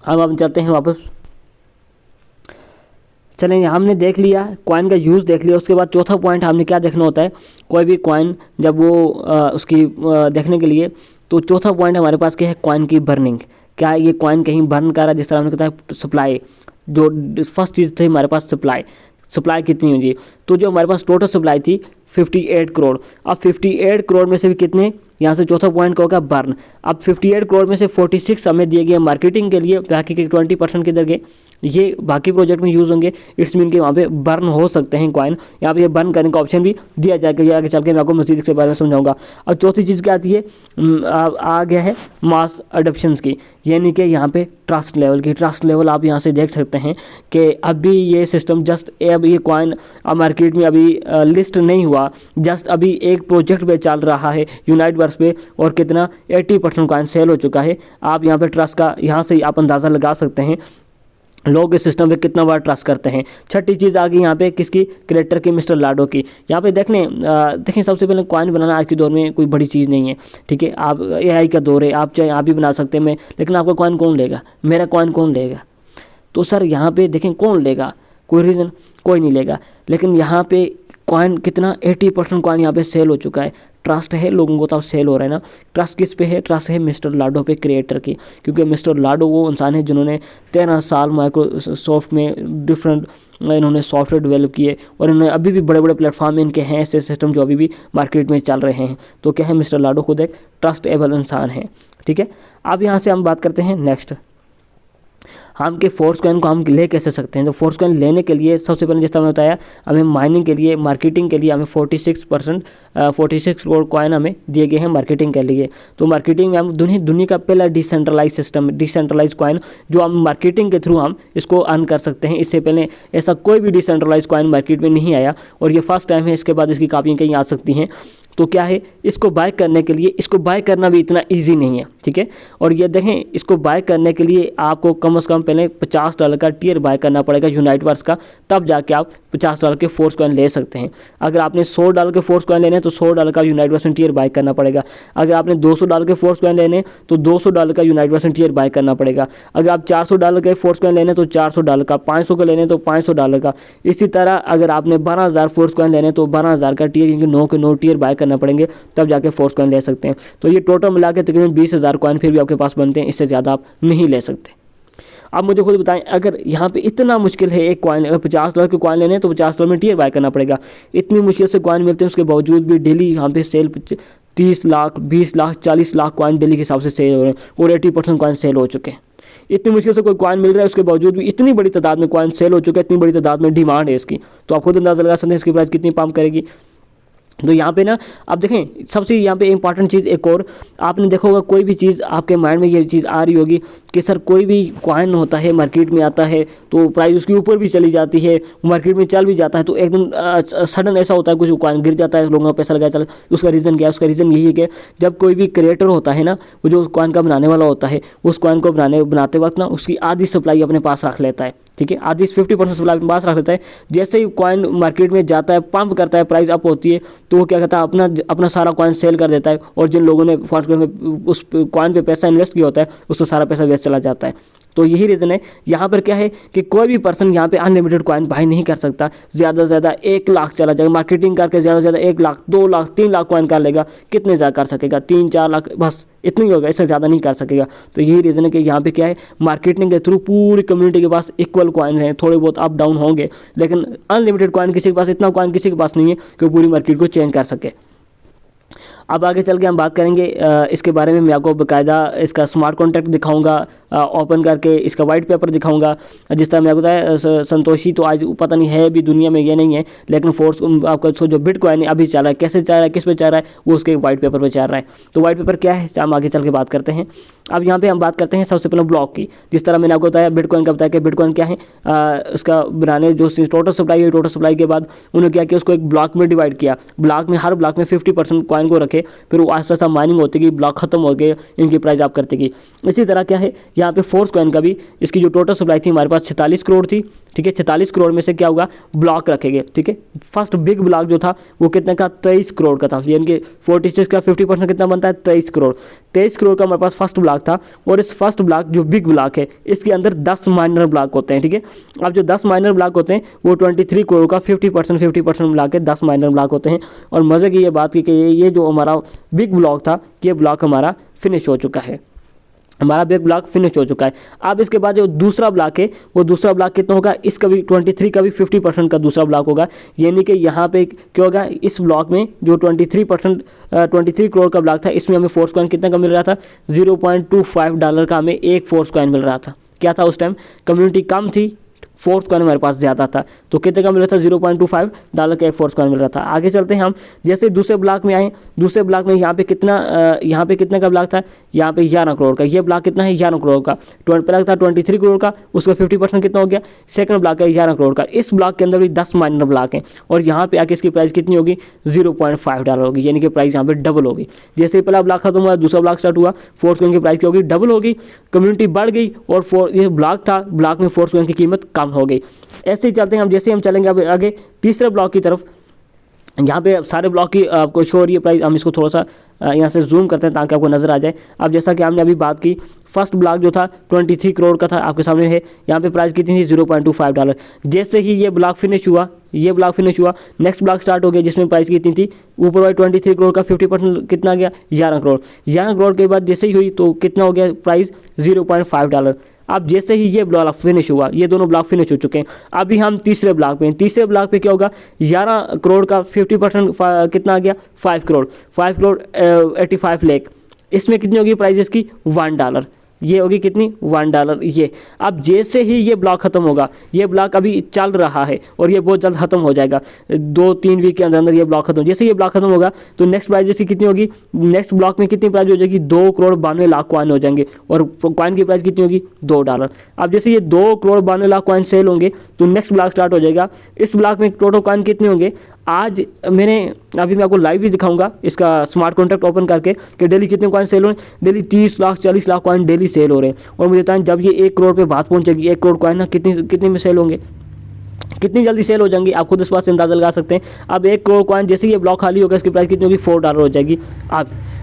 अब हम चलते हैं वापस, चलेंगे, हमने देख लिया कॉइन का यूज़ देख लिया। उसके बाद चौथा पॉइंट हमने क्या देखना होता है, कोई भी कॉइन जब वो उसकी देखने के लिए, तो चौथा पॉइंट हमारे पास क्या है, कॉइन की बर्निंग। क्या ये कॉइन कहीं बर्न कर रहा है, जिस तरह हमने कहा है सप्लाई, जो फर्स्ट चीज़ थी हमारे पास सप्लाई कितनी होगी। तो जो हमारे पास टोटल सप्लाई थी 58 करोड़। अब 58 करोड़ में से भी कितने, यहाँ से चौथा पॉइंट का होगा बर्न। अब 58 करोड़ में से 46 हमें दिए गए मार्केटिंग के लिए, बाकी के 20% किधर गए, ये बाकी प्रोजेक्ट में यूज़ होंगे। इट्स मीन कि वहाँ पे बर्न हो सकते हैं कॉइन, यहाँ पे ये बर्न करने का ऑप्शन भी दिया जाएगा। ये आगे चल के मैं आपको मज़ीद इसके बारे में समझाऊंगा। और चौथी चीज़ क्या आती है, आ गया है मास अडॉप्शंस की, यानी कि यहाँ पे ट्रस्ट लेवल की। ट्रस्ट लेवल आप यहाँ से देख सकते हैं कि अभी ये सिस्टम जस्ट अब ये कॉइन मार्केट में अभी लिस्ट नहीं हुआ, जस्ट अभी एक प्रोजेक्ट पे चल रहा है यूनाइटवर्स पे, और कितना 80% कॉइन सेल हो चुका है। आप यहाँ पे ट्रस्ट का यहाँ से आप अंदाज़ा लगा सकते हैं लोग इस सिस्टम पे कितना बार ट्रस्ट करते हैं। छठी चीज़ आ गई यहाँ पे किसकी, क्रिएटर की, मिस्टर लाडो की। यहाँ पे देखें सबसे पहले कॉइन बनाना आज के दौर में कोई बड़ी चीज़ नहीं है, ठीक है। आप AI का दौर है, आप चाहे आप भी बना सकते हैं मैं, लेकिन आपका कॉइन कौन लेगा, मेरा कॉइन कौन लेगा। तो सर यहाँ पे देखें कौन लेगा, कोई रीज़न कोई नहीं लेगा। लेकिन यहाँ पे कॉइन कितना 80% कॉइन यहाँ पे सेल हो चुका है। ट्रस्ट है लोगों को, तब सेल हो रहा है ना। ट्रस्ट किस पे है, ट्रस्ट है मिस्टर लाडो पे, क्रिएटर की। क्योंकि मिस्टर लाडो वो इंसान है जिन्होंने 13 साल माइक्रोसॉफ्ट में डिफरेंट इन्होंने सॉफ्टवेयर डेवलप किए, और इन्होंने अभी भी बड़े बड़े प्लेटफॉर्म इनके हैं ऐसे सिस्टम जो अभी भी मार्केट में चल रहे हैं। तो क्या है, मिस्टर लाडो खुद एक ट्रस्टेबल इंसान है, ठीक है। अब यहाँ से हम बात करते हैं नेक्स्ट, हम के फोर्स कॉइन को हम ले कैसे सकते हैं। तो फोर्स कॉइन लेने के लिए सबसे पहले जिस तरह मैंने बताया, हमें माइनिंग के लिए, मार्केटिंग के लिए हमें 46 करोड़ कॉइन हमें दिए गए हैं मार्केटिंग के लिए। तो मार्केटिंग में हम दुनिया का पहला डिसेंट्रलाइज सिस्टम, डिसेंट्रलाइज कॉइन जो हम मार्केटिंग के थ्रू हम इसको अर्न कर सकते हैं। इससे पहले ऐसा कोई भी डिसेंट्रलाइज कॉइन मार्केट में नहीं आया, और ये फर्स्ट टाइम है। इसके बाद इसकी कापियाँ कहीं आ सकती हैं। तो क्या है, इसको बाय करने के लिए, इसको बाय करना भी इतना इजी नहीं है, ठीक है। और ये देखें, इसको बाय करने के लिए आपको कम से कम पहले $50 का टियर बाय करना पड़ेगा यूनाइटवर्स का, तब जाके आप $50 के फोर्स कॉइन ले सकते हैं। अगर आपने $100 के फोर्स कॉइन लेने हैं तो $100 का यूनाइटवर्स में टियर बाय करना पड़ेगा। अगर आपने $200 के फोर्स कॉइन लेने तो $200 का यूनाइटवर्स में टियर बाय करना पड़ेगा। अगर आप $400 के फोर्स कॉइन लेने तो $400 का, 500 का लेने तो $500 का। इसी तरह अगर आपने 12,000 फोर्स कॉइन लेने तो 12,000 का टियर, क्योंकि 9 के 9 टियर बाय करना पड़ेंगे, तब जाके फोर्स कॉइन ले सकते हैं। तो ये टोटल मिला के तकरीबन 20,000 कॉइन फिर भी आपके पास बनते हैं, इससे ज़्यादा आप नहीं ले सकते। आप मुझे खुद बताएं, अगर यहाँ पे इतना मुश्किल है एक कॉइन, अगर $50 के कॉइन लेने हैं तो $50 में टियर बाय करना पड़ेगा। इतनी मुश्किल से कॉइन मिलते हैं, उसके बावजूद भी डेली यहाँ पे sell 30 lakh, 20 lakh, 40 lakh coin daily के हिसाब से सेल हो रहे हैं और 80% कॉइन सेल हो चुके हैं। इतनी मुश्किल से कोई कॉइन मिल रहा है, उसके बावजूद भी इतनी बड़ी तादाद में कॉइन सेल हो चुका है, इतनी बड़ी तादाद में डिमांड है इसकी, तो आप खुद अंदाज़ा लगा सकते हैं इसकी प्राइस कितनी पंप करेगी। तो यहाँ पे ना आप देखें, सबसे यहाँ पे इंपॉर्टेंट चीज़ एक और, आपने देखा होगा कोई भी चीज़ आपके माइंड में ये चीज़ आ रही होगी कि सर कोई भी कॉइन होता है मार्केट में आता है तो प्राइस उसके ऊपर भी चली जाती है, मार्केट में चल भी जाता है, तो एकदम सडन ऐसा होता है कुछ कॉइन गिर जाता है, लोगों का पैसा लगाया चला। उसका रीज़न क्या है? उसका रीज़न यही है कि जब कोई भी क्रिएटर होता है ना, वो जो कॉइन का बनाने वाला होता है, उस कॉइन को बनाते वक्त ना उसकी आधी सप्लाई अपने पास रख लेता है, ठीक है, आधी 50% सप्लाई अपने पास रख लेता है। जैसे ही कॉइन मार्केट में जाता है, पंप करता है, प्राइस अप होती है, तो वो क्या करता है, अपना सारा कॉइन सेल कर देता है, और जिन लोगों ने उस कॉइन पे पैसा इन्वेस्ट किया होता है उसका सारा पैसा वेस्ट चला जाता है। तो यही रीज़न है यहाँ पर क्या है कि कोई भी पर्सन यहाँ पे अनलिमिटेड कॉइन बाय नहीं कर सकता। ज़्यादा से ज़्यादा 1 लाख चला जाएगा, मार्केटिंग करके ज़्यादा से ज़्यादा 1 लाख, 2 लाख, 3 लाख कॉइन कर लेगा। कितने ज़्यादा कर सकेगा? 3-4 लाख, बस इतना ही होगा, इससे ज़्यादा नहीं कर सकेगा। तो यही रीज़न है कि यहाँ पे क्या है, मार्केटिंग के थ्रू पूरी कम्युनिटी के पास इक्वल कॉइन हैं, थोड़े बहुत अप डाउन होंगे, लेकिन अनलिमिटेड कॉइन किसी के पास, इतना कॉइन किसी के पास नहीं है कि वो पूरी मार्केट को चेंज कर सके। अब आगे चल के हम बात करेंगे इसके बारे में। मैं आपको बाकायदा इसका स्मार्ट कॉन्ट्रैक्ट दिखाऊंगा, ओपन करके इसका वाइट पेपर दिखाऊंगा। जिस तरह मैं आपको बताया, संतोषी तो आज पता नहीं है भी दुनिया में, ये नहीं है, लेकिन फोर्स आपका जो बिटकॉइन है अभी चल रहा है, कैसे चल रहा है, किस पे चल रहा है, वो उसके वाइट पेपर पे चल रहा है। तो वाइट पेपर क्या है, हम आगे चल के बात करते हैं। अब यहाँ पे हम बात करते हैं सबसे पहले ब्लॉक की। जिस तरह मैंने आपको बताया बिटकॉइन का, बताया कि बिटकॉइन क्या है, उसका बनाने जो टोटल सप्लाई है, टोटल सप्लाई के बाद उन्होंने क्या किया, उसको एक ब्लॉक में डिवाइड किया। ब्लॉक में, हर ब्लॉक में 50% कॉइन को रखे, फिर वो आस्ता आस्ता माइनिंग होती गई, ब्लॉक खत्म हो गए, इनकी प्राइस आप करते गई। इसी तरह क्या है यहाँ पे फोर्स कॉइन का भी, इसकी जो टोटल सप्लाई थी हमारे पास 46 करोड़ थी, ठीक है। 46 करोड़ में से क्या होगा, ब्लॉक रखेंगे, ठीक है। फर्स्ट बिग ब्लॉक जो था वो कितने का, 23 करोड़ का था, यानी कि 46 का 50% कितना बनता है, 23 करोड़। 23 करोड़ का हमारे पास फर्स्ट ब्लॉक था, और इस फर्स्ट ब्लॉक जो बिग ब्लॉक है, इसके अंदर 10 माइनर ब्लॉक होते हैं, ठीक है। अब जो 10 माइनर ब्लॉक होते हैं वो 23 करोड़ का 50% मिला के 10 माइनर ब्लॉक होते हैं। और मज़े की ये बात की कि ये जो हमारा बिग ब्लॉक था, ये ब्लॉक हमारा फिनिश हो चुका है, हमारा बिग ब्लॉक फिनिश हो चुका है। अब इसके बाद जो दूसरा ब्लॉक है, वो दूसरा ब्लॉक कितना होगा, इसका भी 23 का भी 50% का दूसरा ब्लॉक होगा। यानी कि यहाँ पे क्या होगा, इस ब्लॉक में जो 23 करोड़ का ब्लॉक था, इसमें हमें फोर्स कॉइन कितना का मिल रहा था, $0.25 का हमें एक फोर्स कॉइन मिल रहा था। क्या था उस टाइम, कम्युनिटी कम थी, फोर्स कॉइन हमारे पास ज़्यादा था, तो कितने का मिल रहा था, $0.25 का एक फोर्स कॉइन मिल रहा था। आगे चलते हैं हम, जैसे दूसरे ब्लॉक में आए, दूसरे ब्लॉक में यहाँ पे कितने का ब्लॉक था, यहाँ पे 11 करोड़ का। ये ब्लॉक कितना है, 11 करोड़ का। पहला था 23 करोड़ का, उसका 50% कितना हो गया, सेकंड ब्लॉक है 11 करोड़ का। इस ब्लॉक के अंदर भी 10 माइनर ब्लॉक हैं, और यहाँ पे आके इसकी प्राइस कितनी होगी, $0.5 होगी, यानी कि प्राइस यहाँ पे डबल होगी। जैसे ही पहला ब्लॉक खत्म हुआ, दूसरा ब्लॉक स्टार्ट हुआ, फोर्स कॉइन की प्राइस क्या होगी, डबल होगी, कम्युनिटी बढ़ गई, और ये ब्लॉक था, ब्लॉक में फोर्स कॉइन की कीमत कम हो गई। ऐसे ही चलते हैं हम, जैसे हम चलेंगे अब आगे तीसरे ब्लॉक की तरफ। यहाँ पे सारे ब्लॉक की आपको शो हो रही है प्राइस, हम इसको थोड़ा सा यहाँ से जूम करते हैं ताकि आपको नज़र आ जाए। अब जैसा कि हमने अभी बात की, फर्स्ट ब्लॉक जो था 23 करोड़ का था, आपके सामने है। यहाँ पे प्राइस कितनी थी, $0.25। जैसे ही ये ब्लॉक फिनिश हुआ, नेक्स्ट ब्लॉक स्टार्ट हो गया, जिसमें प्राइस कितनी थी, ऊपर वाले 23 करोड़ का 50% कितना गया, 11 करोड़। 11 करोड़ के बाद जैसे ही हुई तो कितना हो गया प्राइस, $0.5। अब जैसे ही ये ब्लॉक फिनिश हुआ, ये दोनों ब्लॉक फिनिश हो चुके हैं, अभी हम तीसरे ब्लॉक पे हैं। तीसरे ब्लॉक पे क्या होगा, 11 करोड़ का 50% कितना आ गया, 5 करोड़ 85 लाख। इसमें कितनी होगी प्राइस इसकी, $1। ये होगी कितनी, $1 ये। अब जैसे ही ये ब्लॉक खत्म होगा, ये ब्लॉक अभी चल रहा है और ये बहुत जल्द खत्म हो जाएगा, 2-3 वीक के अंदर ये ब्लॉक खत्म। जैसे ये ब्लॉक खत्म होगा तो नेक्स्ट प्राइस इसकी कितनी होगी, नेक्स्ट ब्लॉक में कितनी प्राइस हो जाएगी, 2,92,00,000 कॉइन हो जाएंगे, और कॉइन की प्राइस कितनी होगी, $2। अब जैसे ये 2,92,00,000 कॉइन सेल होंगे तो नेक्स्ट ब्लॉक स्टार्ट हो जाएगा। इस ब्लॉक में टोटल कॉइन कितने होंगे, आज मैं आपको लाइव भी दिखाऊंगा इसका स्मार्ट कॉन्ट्रैक्ट ओपन करके कि डेली कितने कॉइन सेल हो रहे हैं। Daily 30 lakh 40 lakh coin daily cell हो रहे हैं, और मुझे बताएं जब ये 1 करोड़ पे बात पहुंचेगी, 1 करोड़ कॉइन ना कितने में सेल होंगे, कितनी जल्दी सेल हो जाएंगी, आप खुद इस बात से अंदाजा लगा सकते हैं। अब 1 करोड़ कॉइन जैसे ये ब्लॉक खाली होगा, इसकी प्राइस कितनी होगी, $4 हो जाएगी।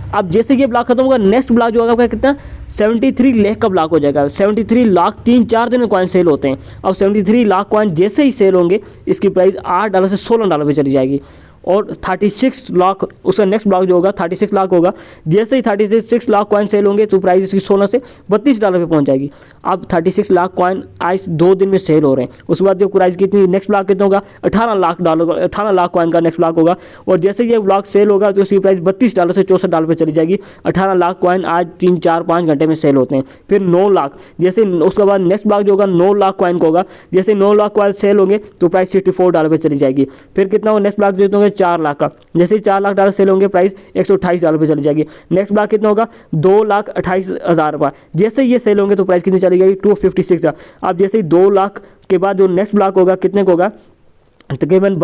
अब जैसे ये ब्लॉक खत्म होगा, नेक्स्ट ब्लॉक जो होगा कितना, 73 लाख का ब्लॉक हो जाएगा। 73 लाख 3-4 दिन में कॉइन सेल होते हैं। अब 73 लाख कॉइन जैसे ही सेल होंगे, इसकी प्राइस $8 से $16 पे चली जाएगी। और 36 लाख उसका नेक्स्ट ब्लॉक जो होगा 36 लाख होगा। जैसे ही 36 लाख कॉइन सेल होंगे तो प्राइस इसकी 16 से 32 डॉलर पे पहुंच जाएगी। अब 36 लाख कॉइन आज 2 दिन में सेल हो रहे हैं। उसके बाद जो प्राइस कितनी नेक्स्ट ब्लॉक कितना होगा 18 लाख डॉलर 18 लाख कॉइन का नेक्स्ट ब्लॉक होगा। और जैसे ये ब्लॉक सेल होगा तो उसकी प्राइस 32 डॉलर से 64 डॉलर पे चली जाएगी। 18 लाख कॉइन आज 3 4 5 घंटे में सेल होते हैं। फिर 9 लाख, जैसे उसके बाद नेक्स्ट ब्लॉक जो होगा 9 लाख कॉइन का होगा। जैसे 9 लाख कॉइन सेल होंगे तो प्राइस 64 डॉलर पे चली जाएगी। फिर कितना होगा नेक्स्ट ब्लॉक जो होंगे 4 लाख का, जैसे ही 4 लाख डॉलर सेल होंगे प्राइस 128 डॉलर पे चली जाएगी। नेक्स्ट ब्लॉक कितना होगा 2,28,000 रुपये। जैसे ये सेल होंगे तो प्राइस कितनी चली जाएगी 256 का। अब जैसे ही 2 लाख के बाद जो नेक्स्ट ब्लॉक होगा कितने का होगा तकरीबन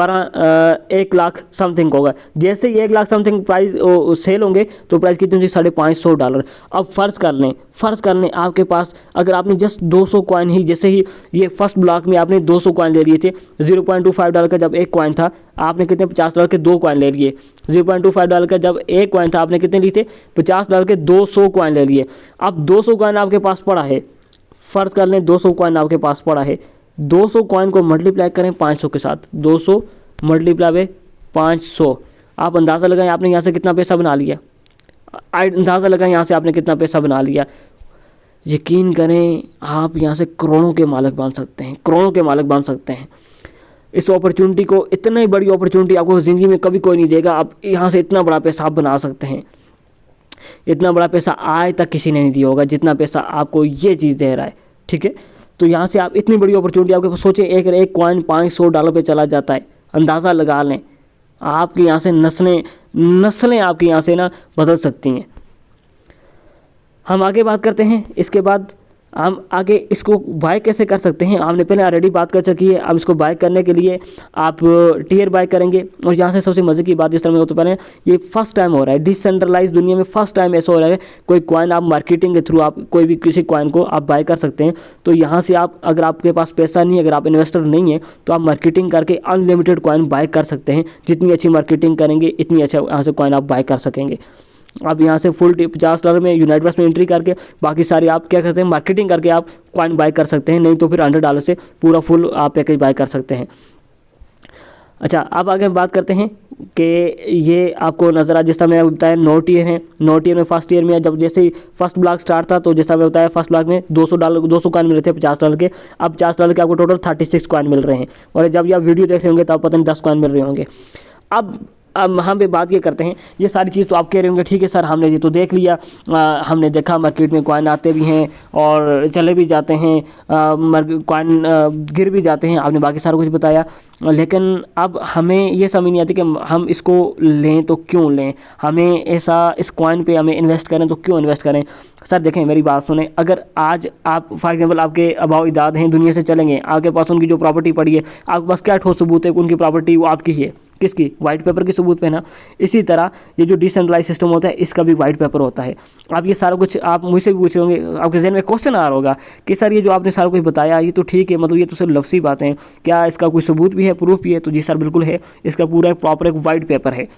1 लाख समथिंग का होगा। जैसे ही 1 लाख समथिंग प्राइस सेल होंगे तो प्राइस कितनी होगी 550 डॉलर। अब फ़र्ज़ कर लें आपके पास अगर आपने जस्ट 200 कॉइन ही, जैसे ही ये फर्स्ट ब्लॉक में आपने 200 कॉइन ले लिए थे 0.25 डॉलर का जब एक कॉइन था आपने कितने 50 डॉलर के 2 कॉइन ले लिए। 0.25 डॉलर का जब एक कॉइन था आपने कितने लिए थे 50 डॉलर के 200 कॉइन ले लिए। अब 200 कॉइन आपके पास पड़ा है, फ़र्ज़ कर लें 200 कॉइन आपके पास पड़ा है। 200 कॉइन को मल्टीप्लाई करें 500 के साथ, 200 मल्टीप्लाई बाय 500। आप अंदाज़ा लगाएं आपने यहाँ से कितना पैसा बना लिया, अंदाज़ा लगाएं यहाँ से आपने कितना पैसा बना लिया। यकीन करें आप यहाँ से करोड़ों के मालिक बन सकते हैं, करोड़ों के मालिक बन सकते हैं। इस अपॉर्चुनिटी को, इतनी बड़ी अपॉर्चुनिटी आपको ज़िंदगी में कभी कोई नहीं देगा। आप यहाँ से इतना बड़ा पैसा आप बना सकते हैं। इतना बड़ा पैसा आज तक किसी ने नहीं दिया होगा जितना पैसा आपको ये चीज़ दे रहा है। ठीक है, तो यहाँ से आप इतनी बड़ी अपॉर्चुनिटी आपके पास, सोचें एक कॉइन 500 डॉलर पे चला जाता है, अंदाज़ा लगा लें आपकी यहाँ से नस्लें आपकी यहाँ से ना बदल सकती हैं। हम आगे बात करते हैं। इसके बाद हम आगे इसको बाय कैसे कर सकते हैं, हमने पहले ऑलरेडी बात कर चुकी है। अब इसको बाय करने के लिए आप टियर बाय करेंगे। और यहाँ से सबसे मज़े की बात इस तरह में होता है, ये फर्स्ट टाइम हो रहा है डिसेंट्रलाइज दुनिया में, फर्स्ट टाइम ऐसा हो रहा है कोई कॉइन आप मार्केटिंग के थ्रू आप कोई भी किसी कॉइन को आप बाय कर सकते हैं। तो यहाँ से आप, अगर आपके पास पैसा नहीं है, अगर आप इन्वेस्टर नहीं है तो आप मार्केटिंग करके अनलिमिटेड कॉइन बाय कर सकते हैं। जितनी अच्छी मार्केटिंग करेंगे इतनी अच्छा यहाँ से कॉइन आप बाय कर सकेंगे। अब यहाँ से फुल 50 डॉलर में यूनाइटेड स्टेट्स में एंट्री करके बाकी सारी आप क्या करते हैं मार्केटिंग करके आप कॉइन बाय कर सकते हैं। नहीं तो फिर 100 डॉलर से पूरा फुल आप पैकेज बाय कर सकते हैं। अच्छा, अब आगे बात करते हैं कि ये आपको नज़र आ, जिस तरह मैंने बताया 9 टियर हैं। 9 टियर में फर्स्ट ईयर में जब जैसे ही फर्स्ट ब्लॉक स्टार्ट था तो जैसा मैंने बताया फर्स्ट ब्लॉक में 200 कॉइन मिल रहे थे 50 डॉलर के। अब 50 डॉलर के आपको टोटल 36 कॉइन मिल रहे हैं। और जब ये आप वीडियो देख रहे होंगे तो आप पता नहीं 10 कॉइन मिल रहे होंगे। अब हम पे बात ये करते हैं, ये सारी चीज़ तो आप कह रहे होंगे ठीक है सर हमने ये तो देख लिया, हमने देखा मार्केट में कॉइन आते भी हैं और चले भी जाते हैं, कॉइन गिर भी जाते हैं, आपने बाकी सारा कुछ बताया। लेकिन अब हमें ये समझ नहीं आती कि हम इसको लें तो क्यों लें, हमें ऐसा इस कॉइन पे हमें इन्वेस्ट करें तो क्यों इन्वेस्ट करें। सर देखें मेरी बात सुने, अगर आज आप फॉर एग्जांपल आपके अबाव इजाद हैं, दुनिया से चलेंगे, आपके पास उनकी जो प्रॉपर्टी पड़ी है, आपके पास क्या ठोस सबूत है उनकी प्रॉपर्टी वो आपकी है, किसकी, वाइट पेपर की सबूत पे ना। इसी तरह ये जो डिसेंट्रलाइज सिस्टम होता है इसका भी वाइट पेपर होता है। आप ये सारा कुछ आप मुझसे भी पूछ रहे होंगे, आपके जहन में क्वेश्चन आ रहा होगा कि सर ये जो आपने सारा कुछ बताया ये तो ठीक है, मतलब ये तो सिर्फ लफ्ज़ी बातें हैं, क्या इसका कोई सबूत भी है, प्रूफ भी है? तो जी सर बिल्कुल है, इसका पूरा एक प्रॉपर एक वाइट पेपर है।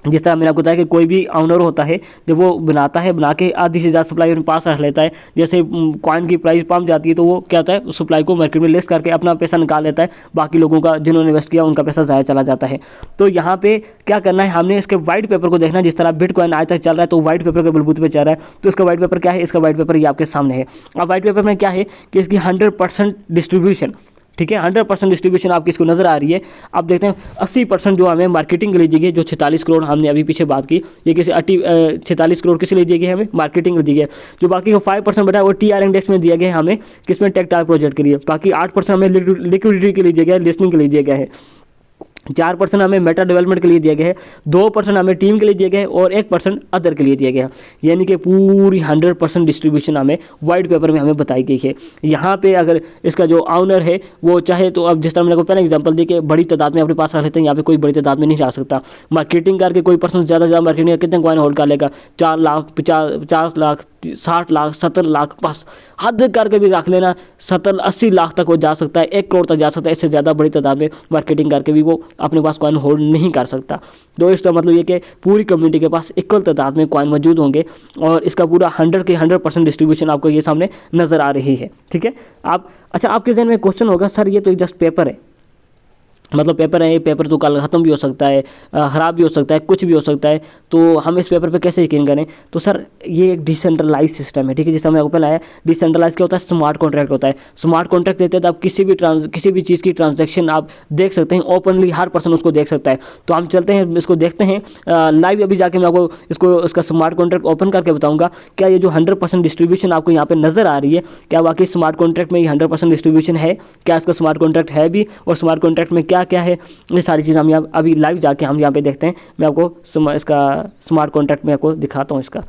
जिस तरह मैंने आपको बताया कि कोई भी ऑनर होता है जब वो बनाता है, बना के आधी से ज़्यादा सप्लाई अपने पास रख लेता है, जैसे कॉइन की प्राइस पम्प जाती है तो वो क्या होता है उस सप्लाई को मार्केट में लिस्ट करके अपना पैसा निकाल लेता है, बाकी लोगों का जिन्होंने इन्वेस्ट किया उनका पैसा ज़ाया चला जाता है। तो यहाँ पे क्या करना है, हमने इसके वाइट पेपर को देखना है। जिस तरह बिटकॉइन आज तक चल रहा है तो वाइट पेपर के बलबूते पे चल रहा है, तो इसका वाइट पेपर क्या है, इसका वाइट पेपर ये आपके सामने है। अब वाइट पेपर में क्या है कि इसकी 100% डिस्ट्रीब्यूशन, ठीक है 100% डिस्ट्रीब्यूशन आपकी इसको नज़र आ रही है। आप देखते हैं 80% जो हमें मार्केटिंग के लिए दी गई, जो 46 करोड़ हमने अभी पीछे बात की, ये किसी 46 करोड़ किस लिए दी गई हमें, मार्केटिंग के लिए दी गई। जो बाकी का 5% बटा है वो TR इंडेक्स में दिया गया है हमें, किसमें, टेक्टाइल प्रोजेक्ट के लिए। बाकी 8% हमें लिक्विडिटी के लिए दिया गया है, लिस्टिंग के लिए दिया गया है। 4% हमें मेटा डेवलपमेंट के लिए दिया गया है, 2% हमें टीम के लिए दिया गया है और 1% अदर के लिए दिया गया है। यानी कि पूरी 100% डिस्ट्रीब्यूशन हमें वाइट पेपर में हमें बताई गई है। यहाँ पे अगर इसका जो ऑनर है वो चाहे तो, अब जिस तरह मैंने पहले एग्जांपल दी कि बड़ी तादाद में अपने पास रख लेते हैं, यहाँ पे कोई बड़ी तादाद में नहीं रख सकता। मार्केटिंग करके कोई पर्सन ज़्यादा मार्केटिंग कितने कॉइन होल्ड कर लेगा, 4 लाख 50 लाख 60 लाख 70 लाख, बस हद करके भी रख लेना 70-80 लाख तक वो जा सकता है, 1 करोड़ तक जा सकता है। इससे ज़्यादा बड़ी तादाद में मार्केटिंग करके भी वो अपने पास कॉइन होल्ड नहीं कर सकता। तो इसका मतलब ये कि पूरी कम्युनिटी के पास इक्वल तादाद में कॉइन मौजूद होंगे और इसका पूरा 100% डिस्ट्रीब्यूशन आपको ये सामने नज़र आ रही है। ठीक है, आप अच्छा आपके जहन में क्वेश्चन होगा सर ये तो जस्ट पेपर है, मतलब पेपर है, ये पेपर तो कल ख़त्म भी हो सकता है, ख़राब भी हो सकता है, कुछ भी हो सकता है, तो हम इस पेपर पे कैसे यकीन करें। तो सर ये एक डिसेंट्रलाइज सिस्टम है, ठीक है, जिस तरह मैंने आपको पहले आया। डिसेंट्रलाइज क्या होता है, स्मार्ट कॉन्ट्रैक्ट होता है। स्मार्ट कॉन्ट्रैक्ट देते हैं तो आप किसी भी चीज़ की ट्रांजेक्शन आप देख सकते हैं ओपनली, हर पर्सन उसको देख सकता है। तो हम चलते हैं इसको देखते हैं लाइव। अभी जाके मैं आपको इसका स्मार्ट कॉन्ट्रैक्ट ओपन करके बताऊँगा क्या ये जो 100% डिस्ट्रीब्यूशन आपको यहाँ पर नज़र आ रही है, क्या वाकई स्मार्ट कॉन्ट्रैक्ट में ये 100% डिस्ट्रीब्यूशन है, क्या इसका स्मार्ट कॉन्ट्रैक्ट है भी, और स्मार्ट कॉन्ट्रैक्ट में क्या है, ये सारी चीज़ हम यहाँ अभी लाइव जाके हम यहाँ पे देखते हैं। मैं आपको इसका स्मार्ट कॉन्ट्रैक्ट में आपको दिखाता हूँ इसका।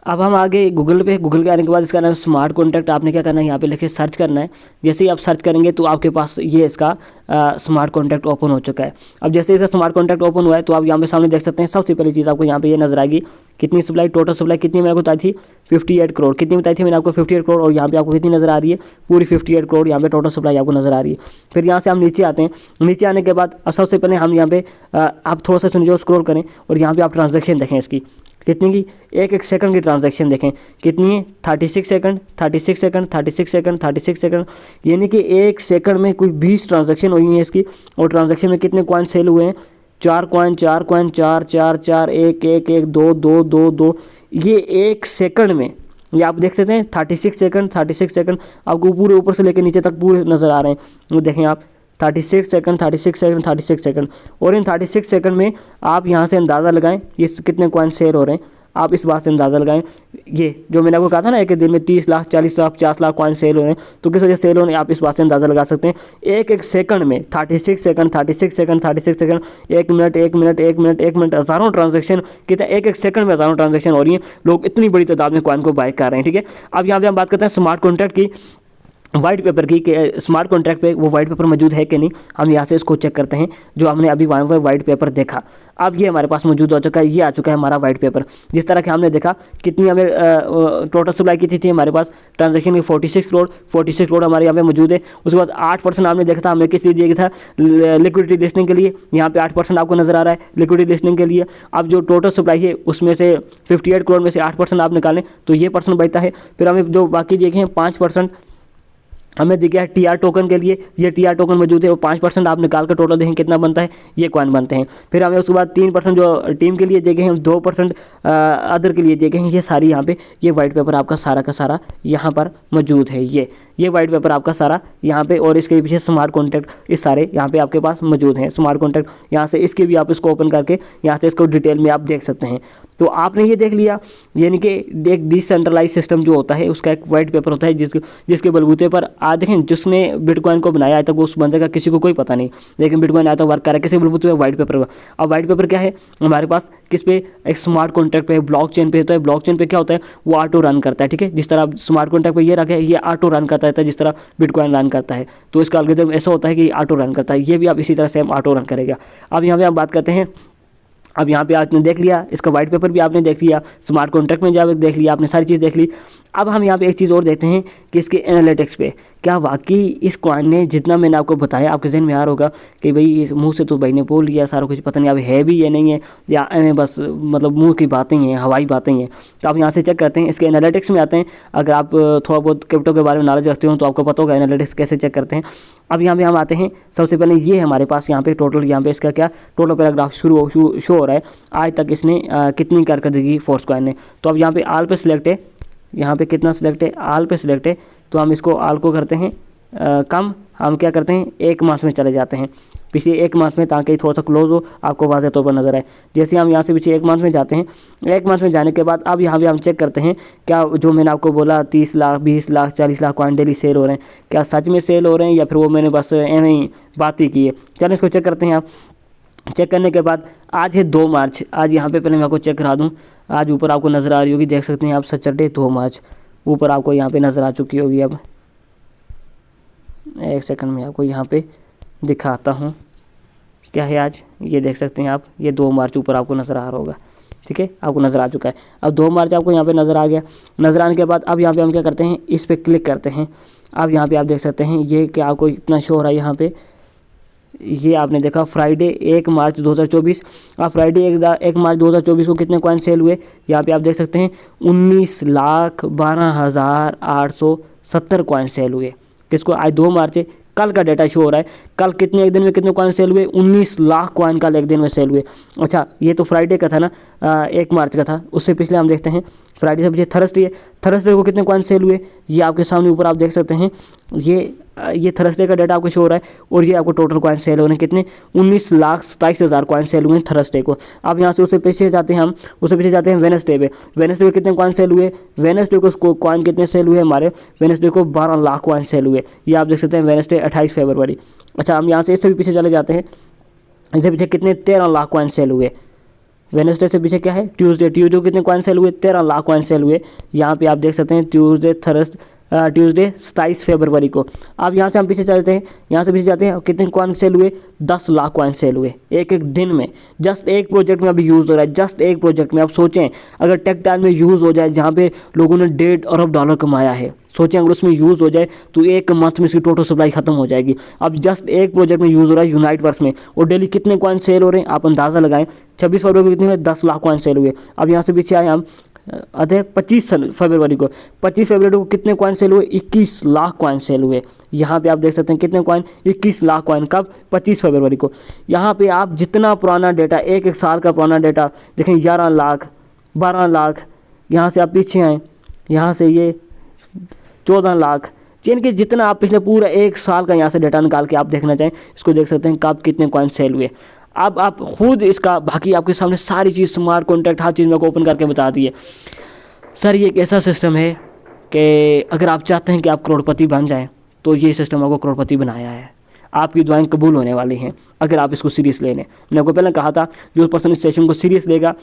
अब हम आगे गूगल के आने के बाद इसका नाम स्मार्ट कॉन्ट्रैक्ट, आपने क्या करना है, यहाँ पे लिखे सर्च करना है। जैसे ही आप सर्च करेंगे तो आपके पास ये इसका स्मार्ट कॉन्ट्रैक्ट ओपन हो चुका है। अब जैसे इसका स्मार्ट कॉन्ट्रैक्ट ओपन हुआ है तो आप यहाँ पे सामने देख सकते हैं। सबसे पहली चीज़ आपको यहाँ पे ये नजर आएगी, कितनी सप्लाई, टोटल सप्लाई कितनी मैंने आपको बताई थी, 58 करोड़। कितनी बताई थी मैंने आपको, 58 करोड़। और यहाँ पे आपको कितनी नज़र आ रही है, पूरी 58 करोड़ यहाँ पे टोटल सप्लाई आपको नज़र आ रही है। फिर यहाँ से हम नीचे आते हैं। नीचे आने के बाद अब सबसे पहले हम यहाँ पे आप थोड़ा सा सुनिए, स्क्रॉल करें और यहाँ पे आप ट्रांजेक्शन देखें इसकी कितनी की, एक सेकंड की ट्रांजैक्शन देखें कितनी है, 36 सेकंड, 36 सेकंड, 36 सेकंड, 36 सेकंड, यानी कि एक सेकंड में कुछ 20 ट्रांजैक्शन हुई है इसकी। और ट्रांजैक्शन में कितने कॉइन सेल हुए हैं, 4 कॉइन, 4 कॉइन, 4 4 4, 1 1 1, 2 2 2 2, ये एक सेकंड में, ये आप देख सकते हैं 36 सेकंड, 36 सेकंड आपको पूरे ऊपर से लेकर नीचे तक पूरे नज़र आ रहे हैं। देखें आप 36 सेकंड, 36 सेकंड, 36 सेकंड। और इन 36 सेकंड में आप यहाँ से अंदाज़ा लगाएं ये कितने कॉइन शेयर हो रहे हैं, आप इस बात से अंदाज़ा लगाएं। ये जो मैंने आपको कहा था ना, एक दिन में 30 लाख, 40 लाख, 50 लाख कॉइन सेल हो रहे हैं, तो किस वजह से सेल हो रहे हैं, आप इस बात से अंदाज़ा लगा सकते हैं। एक सेकंड में 36 second, 36 second, 36 second, 1 minute, 1 minute, 1 minute, 1 minute, हज़ारों ट्रांजेक्शन, कितना एक सेकंड में हज़ारों ट्रांजेक्शन हो रही हैं। लोग इतनी बड़ी तादाद में कॉइन को बाय कर रहे हैं, ठीक है। अब यहाँ पर हम बात करते हैं स्मार्ट कॉन्ट्रैक्ट की, वाइट पेपर की, कि स्मार्ट कॉन्ट्रैक्ट पे वो वाइट पेपर मौजूद है कि नहीं। हम यहाँ से इसको चेक करते हैं, जो हमने अभी वहाँ पर वाइट पेपर देखा, अब ये हमारे पास मौजूद हो चुका है। ये आ चुका है हमारा वाइट पेपर। जिस तरह के हमने देखा कितनी हमें टोटल सप्लाई की थी हमारे पास ट्रांजेक्शन की 46 करोड़, 46 करोड़ हमारे यहाँ पे मौजूद है। उसके बाद 8% हमने देखा था, हमें किस लिए दिया गया था, लिक्विडिटी लिस्टिंग के लिए। यहाँ पे 8% आपको नज़र आ रहा है लिक्विडिटी लिस्टिंग के लिए। अब जो टोटल सप्लाई है उसमें से 58 करोड़ में से 8% आप निकालें तो ये परसेंट बचता है। फिर हमें जो बाकी देखे हैं 5% हमें दिख गया है टीआर टोकन के लिए, ये टीआर टोकन मौजूद है। वो 5% आप निकाल कर टोटल देखें कितना बनता है, ये कॉइन बनते हैं। फिर हमें उसके बाद 3% जो टीम के लिए दिए गए हैं, 2% अदर के लिए दिए गए हैं। ये सारी यहाँ पे ये वाइट पेपर आपका सारा का सारा यहाँ पर मौजूद है। ये वाइट पेपर आपका सारा यहाँ पे, और इसके पीछे स्मार्ट कॉन्ट्रैक्ट इस सारे यहाँ पे आपके पास मौजूद हैं। स्मार्ट कॉन्ट्रैक्ट यहाँ से इसके भी आप इसको ओपन करके यहाँ से इसको डिटेल में आप देख सकते हैं। तो आपने ये देख लिया, यानी कि एक डिसेंट्रलाइज सिस्टम जो होता है उसका एक वाइट पेपर होता है जिसके बलबूते पर आज देखें जिसने बिटकॉइन को बनाया है तक उस बंदे का किसी को कोई पता नहीं, लेकिन बिटकॉइन आया तो वर्क कर रहा है किसी बलबूते पर, वाइट पेपर पर। अब वाइट पेपर क्या है हमारे पास, किस पे, एक स्मार्ट कॉन्ट्रैक्ट पे, ब्लॉकचेन पे होता है। ब्लॉकचेन पे क्या होता है, वो ऑटो रन करता है, ठीक है। जिस तरह स्मार्ट कॉन्ट्रैक्ट पे ये रखा है, ये ऑटो रन करता है जिस तरह बिटकॉइन रन करता है। तो इसका एल्गोरिथम ऐसा होता है कि ऑटो रन करता है, ये भी आप इसी तरह से हम ऑटो रन करेगा। अब यहाँ पे हम बात करते हैं, अब यहाँ पे आपने देख लिया इसका वाइट पेपर भी आपने देख लिया, स्मार्ट कॉन्ट्रैक्ट में जाकर देख लिया आपने, सारी चीज़ देख ली। अब हम यहाँ पे एक चीज़ और देखते हैं कि इसके एनालिटिक्स पे क्या वाकई इस कॉइन ने जितना मैंने आपको बताया, आपके जहन में आ रहा होगा कि भाई इस मुंह से तो भाई ने बोल लिया सारा कुछ, पता नहीं अब है भी या नहीं है, या बस मतलब मुंह की बातें हैं, हवाई बातें हैं। तो आप यहाँ से चेक करते हैं, इसके एनालिटिक्स में आते हैं। अगर आप थोड़ा बहुत क्रिप्टो के बारे में नॉलेज रखते हो तो आपको पता होगा एनालिटिक्स कैसे चेक करते हैं। अब यहाँ पे हम आते हैं, सबसे पहले ये हमारे पास यहाँ पे टोटल, यहाँ पे इसका क्या टोटल पैराग्राफ शो हो रहा है, आज तक इसने कितनी कारकर्दगी फोर्स कॉइन ने। तो अब यहाँ पे आल पे सिलेक्ट है, यहाँ पे कितना सिलेक्ट है, आल पे सिलेक्ट है। तो हम इसको आल को करते हैं कम, हम क्या करते हैं 1 मास में चले जाते हैं, पिछले 1 मास में, ताकि थोड़ा सा क्लोज हो, आपको वाज़ह तौर पर नजर आए। जैसे हम यहाँ से पीछे 1 मास में जाते हैं, 1 मास में जाने के बाद अब यहाँ पे हम चेक करते हैं क्या जो मैंने आपको बोला 30 lakh, 20 lakh, 40 lakh coin daily cell हो रहे हैं, क्या सच में सेल हो रहे हैं या फिर वो मैंने बस एवं ही बात ही की है। चलो इसको चेक करते हैं। आप चेक करने के बाद आज है 2 मार्च, आज यहाँ पे पहले मैं आपको चेक करा दूँ, आज ऊपर आपको नज़र आ रही होगी, देख सकते हैं आप, सैटरडे 2 मार्च ऊपर आपको यहाँ पे नज़र आ चुकी होगी। अब 1 सेकंड में आपको यहाँ पे दिखाता हूँ क्या है आज, ये देख सकते हैं आप, ये 2 मार्च ऊपर आपको नज़र आ रहा होगा, ठीक है, आपको नज़र आ चुका है। अब 2 मार्च आपको यहाँ पे नज़र आ गया। नज़र आने के बाद अब यहाँ पे हम क्या करते हैं, इस पर क्लिक करते हैं। अब यहाँ पे आप देख सकते हैं ये क्या आपको इतना शो हो रहा है यहाँ पे, ये आपने देखा फ्राइडे 1 मार्च 2024। अब फ्राइडे 1 मार्च 2024 को कितने कॉइन सेल हुए, यहाँ पे आप देख सकते हैं 19,12,870 कॉइन सेल हुए। किसको, आज 2 मार्च है, कल का डाटा शो हो रहा है, कल कितने एक दिन में कितने कॉइन सेल हुए, 19 लाख कॉइन कल एक दिन में सेल हुए। अच्छा ये तो फ्राइडे का था ना, 1 मार्च का था, उससे पिछले हम देखते हैं फ्राइडे से पीछे थर्सडे है, थर्सडे को कितने कॉइन सेल हुए, ये आपके सामने ऊपर आप देख सकते हैं। ये थर्सडे का डाटा आपको शो हो रहा है और ये आपको टोटल कॉइन सेल हो रहे हैं कितने, 19,27,000 कॉइन सेल हुए हैं थर्सडे को। अब यहाँ से उससे पीछे जाते हैं हम, उससे पीछे जाते हैं वेडनेसडे पे, वेडनेसडे को कितने कॉइन सेल हुए, वेडनेसडे को कॉइन कितने सेल हुए हमारे, वेडनेसडे को 12 लाख कॉइन सेल हुए। ये आप देख सकते हैं वेडनेसडे 28 फरवरी। अच्छा हम यहाँ से इससे भी पीछे चले जाते हैं, इससे पीछे कितने 13 लाख कॉइन सेल हुए। वेडनेसडे से पीछे क्या है, ट्यूसडे को कितने कॉइन सेल हुए, 13 लाख कॉइन सेल हुए। यहाँ पे आप देख सकते हैं ट्यूसडे 27 फरवरी को। अब यहाँ से हम पीछे चलते हैं, यहाँ से पीछे जाते हैं, कितने कॉइन सेल हुए, 10 लाख कॉइन सेल हुए एक दिन में। जस्ट एक प्रोजेक्ट में अभी यूज़ हो रहा है, जस्ट एक प्रोजेक्ट में। आप सोचें अगर टेक टाइम में यूज़ हो जाए जहाँ पे लोगों ने $1.5 अरब कमाया है, सोचें अगर उसमें यूज़ हो जाए तो एक मंथ में इसकी टोटल सप्लाई खत्म हो जाएगी। अब जस्ट एक प्रोजेक्ट में यूज़ हो रहा है यूनाइटवर्स में, और डेली कितने कॉइन सेल हो रहे हैं आप अंदाज़ा लगाएं। 26 फरवरी को कितने हुए, 10 लाख कॉइन सेल हुए। अब यहाँ से पीछे आए हम 25 फरवरी को, 25 फरवरी को कितने कॉइन सेल हुए, 21 लाख कॉइन सेल हुए। यहाँ पे आप देख सकते हैं कितने कॉइन, 21 लाख कॉइन, कब, 25 फरवरी को। यहाँ पे आप जितना पुराना डेटा, एक साल का पुराना डेटा देखें, 11 लाख, 12 लाख, यहाँ से आप पीछे आएँ, यहाँ से ये 14 लाख, यानी कि जितना आप पिछले पूरा एक साल का यहाँ से डेटा निकाल के आप देखना चाहें, इसको देख सकते हैं कब कितने कॉइन सेल हुए। अब आप खुद इसका बाकी आपके सामने सारी चीज़, स्मार्ट कॉन्टैक्ट, हर चीज़ मेरे को ओपन करके बता दी है। सर ये एक ऐसा सिस्टम है कि अगर आप चाहते हैं कि आप करोड़पति बन जाएं तो ये सिस्टम आपको करोड़पति बनाया है। आपकी दुआएं कबूल होने वाली हैं अगर आप इसको सीरियस ले लें। मैंने आपको पहले कहा था जो पर्सन इस सेशन को सीरियस लेगा,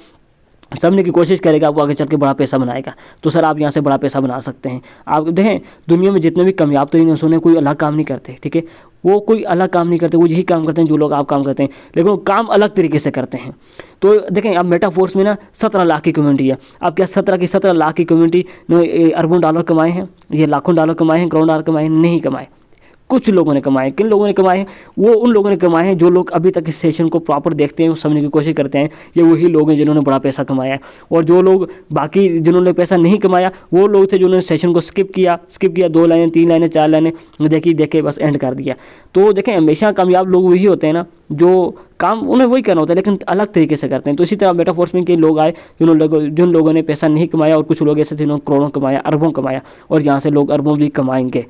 समझने की कोशिश करेगा, वो आगे चल के बड़ा पैसा बनाएगा। तो सर आप यहाँ से बड़ा पैसा बना सकते हैं। आप देखें दुनिया में जितने भी कामयाब तो इंसान हैं कोई अलग काम नहीं करते, ठीक है, वो कोई अलग काम नहीं करते, वो यही काम करते हैं जो लोग आप काम करते हैं, लेकिन वो काम अलग तरीके से करते हैं। तो देखें अब मेटाफोर्स में ना 17 लाख की कम्युनिटी है। अब क्या 17 लाख की कम्युनिटी ने अरबों डॉलर कमाए हैं, ये लाखों डॉलर कमाए हैं, करोड़ों डॉलर कमाए हैं? नहीं कमाए। कुछ लोगों ने कमाए। किन लोगों ने कमाए हैं? वो उन लोगों ने कमाए हैं जो लोग अभी तक इस सेशन को प्रॉपर देखते हैं, समझने की कोशिश करते हैं। ये वही लोग हैं जिन्होंने बड़ा पैसा कमाया है। और जो लोग बाकी जिन्होंने पैसा नहीं कमाया वो लोग थे जिन्होंने सेशन को स्किप किया 2 लाइनें 3 लाइनें 4 लाइनें देखे बस एंड कर दिया। तो देखें हमेशा कामयाब लोग वही होते हैं ना जो काम उन्हें वही करना होता है लेकिन अलग तरीके से करते हैं। तो इसी तरह मेटाफोर्स में के लोग आए जिन लोगों ने पैसा नहीं कमाया, और कुछ लोग ऐसे थे जिन्होंने करोड़ों कमाया, अरबों कमाया, और यहाँ से लोग अरबों भी कमाएंगे।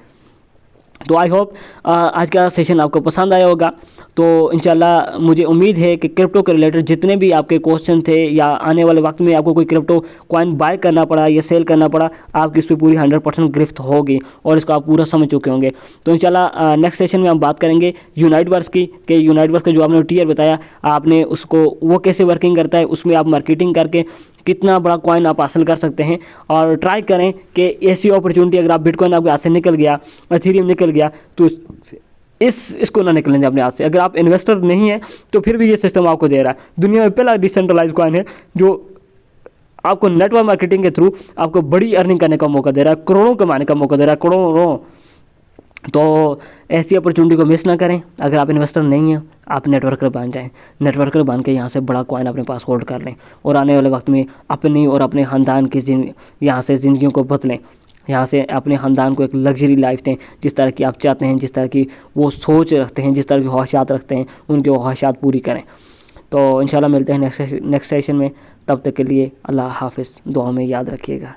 तो आई होप आज का सेशन आपको पसंद आया होगा। तो इंशाल्लाह मुझे उम्मीद है कि क्रिप्टो के रिलेटेड जितने भी आपके क्वेश्चन थे या आने वाले वक्त में आपको कोई क्रिप्टो कॉइन बाय करना पड़ा या सेल करना पड़ा, आपकी इस पर पूरी 100% गिरफ्त होगी और इसको आप पूरा समझ चुके होंगे। तो इंशाल्लाह नेक्स्ट सेशन में हम बात करेंगे यूनाइटवर्स की, कि यूनाइटवर्स का जो आपने टीयर बताया आपने उसको वो कैसे वर्किंग करता है, उसमें आप मार्केटिंग करके कितना बड़ा कॉइन आप हासिल कर सकते हैं। और ट्राई करें कि ऐसी अपॉर्चुनिटी अगर आप बिटकॉइन आपके हाथ से निकल गया, एथेरियम निकल गया, तो इसको ना निकलने दें अपने हाथ से। अगर आप इन्वेस्टर नहीं है तो फिर भी ये सिस्टम आपको दे रहा है। दुनिया में पहला डिसेंट्रलाइज कॉइन है जो आपको नेटवर्क मार्केटिंग के थ्रू आपको बड़ी अर्निंग करने का मौका दे रहा है, करोड़ों कमाने का मौका दे रहा है, करोड़ों। तो ऐसी अपॉर्चुनिटी को मिस ना करें। अगर आप इन्वेस्टर नहीं हैं आप नेटवर्कर बन जाएं, नेटवर्कर बन के यहाँ से बड़ा कॉइन अपने पास होल्ड कर लें और आने वाले वक्त में अपनी और अपने ख़ानदान की यहाँ से ज़िंदगियों को बदलें, यहाँ से अपने ख़ानदान को एक लग्जरी लाइफ दें जिस तरह की आप चाहते हैं, जिस तरह की वो सोच रखते हैं, जिस तरह की ख्वाहिशात रखते हैं, उनकी ख्वाहिशात पूरी करें। तो इंशाल्लाह मिलते हैं नेक्स्ट सेशन में। तब तक के लिए अल्लाह हाफ़िज़, दुआ में याद रखिएगा।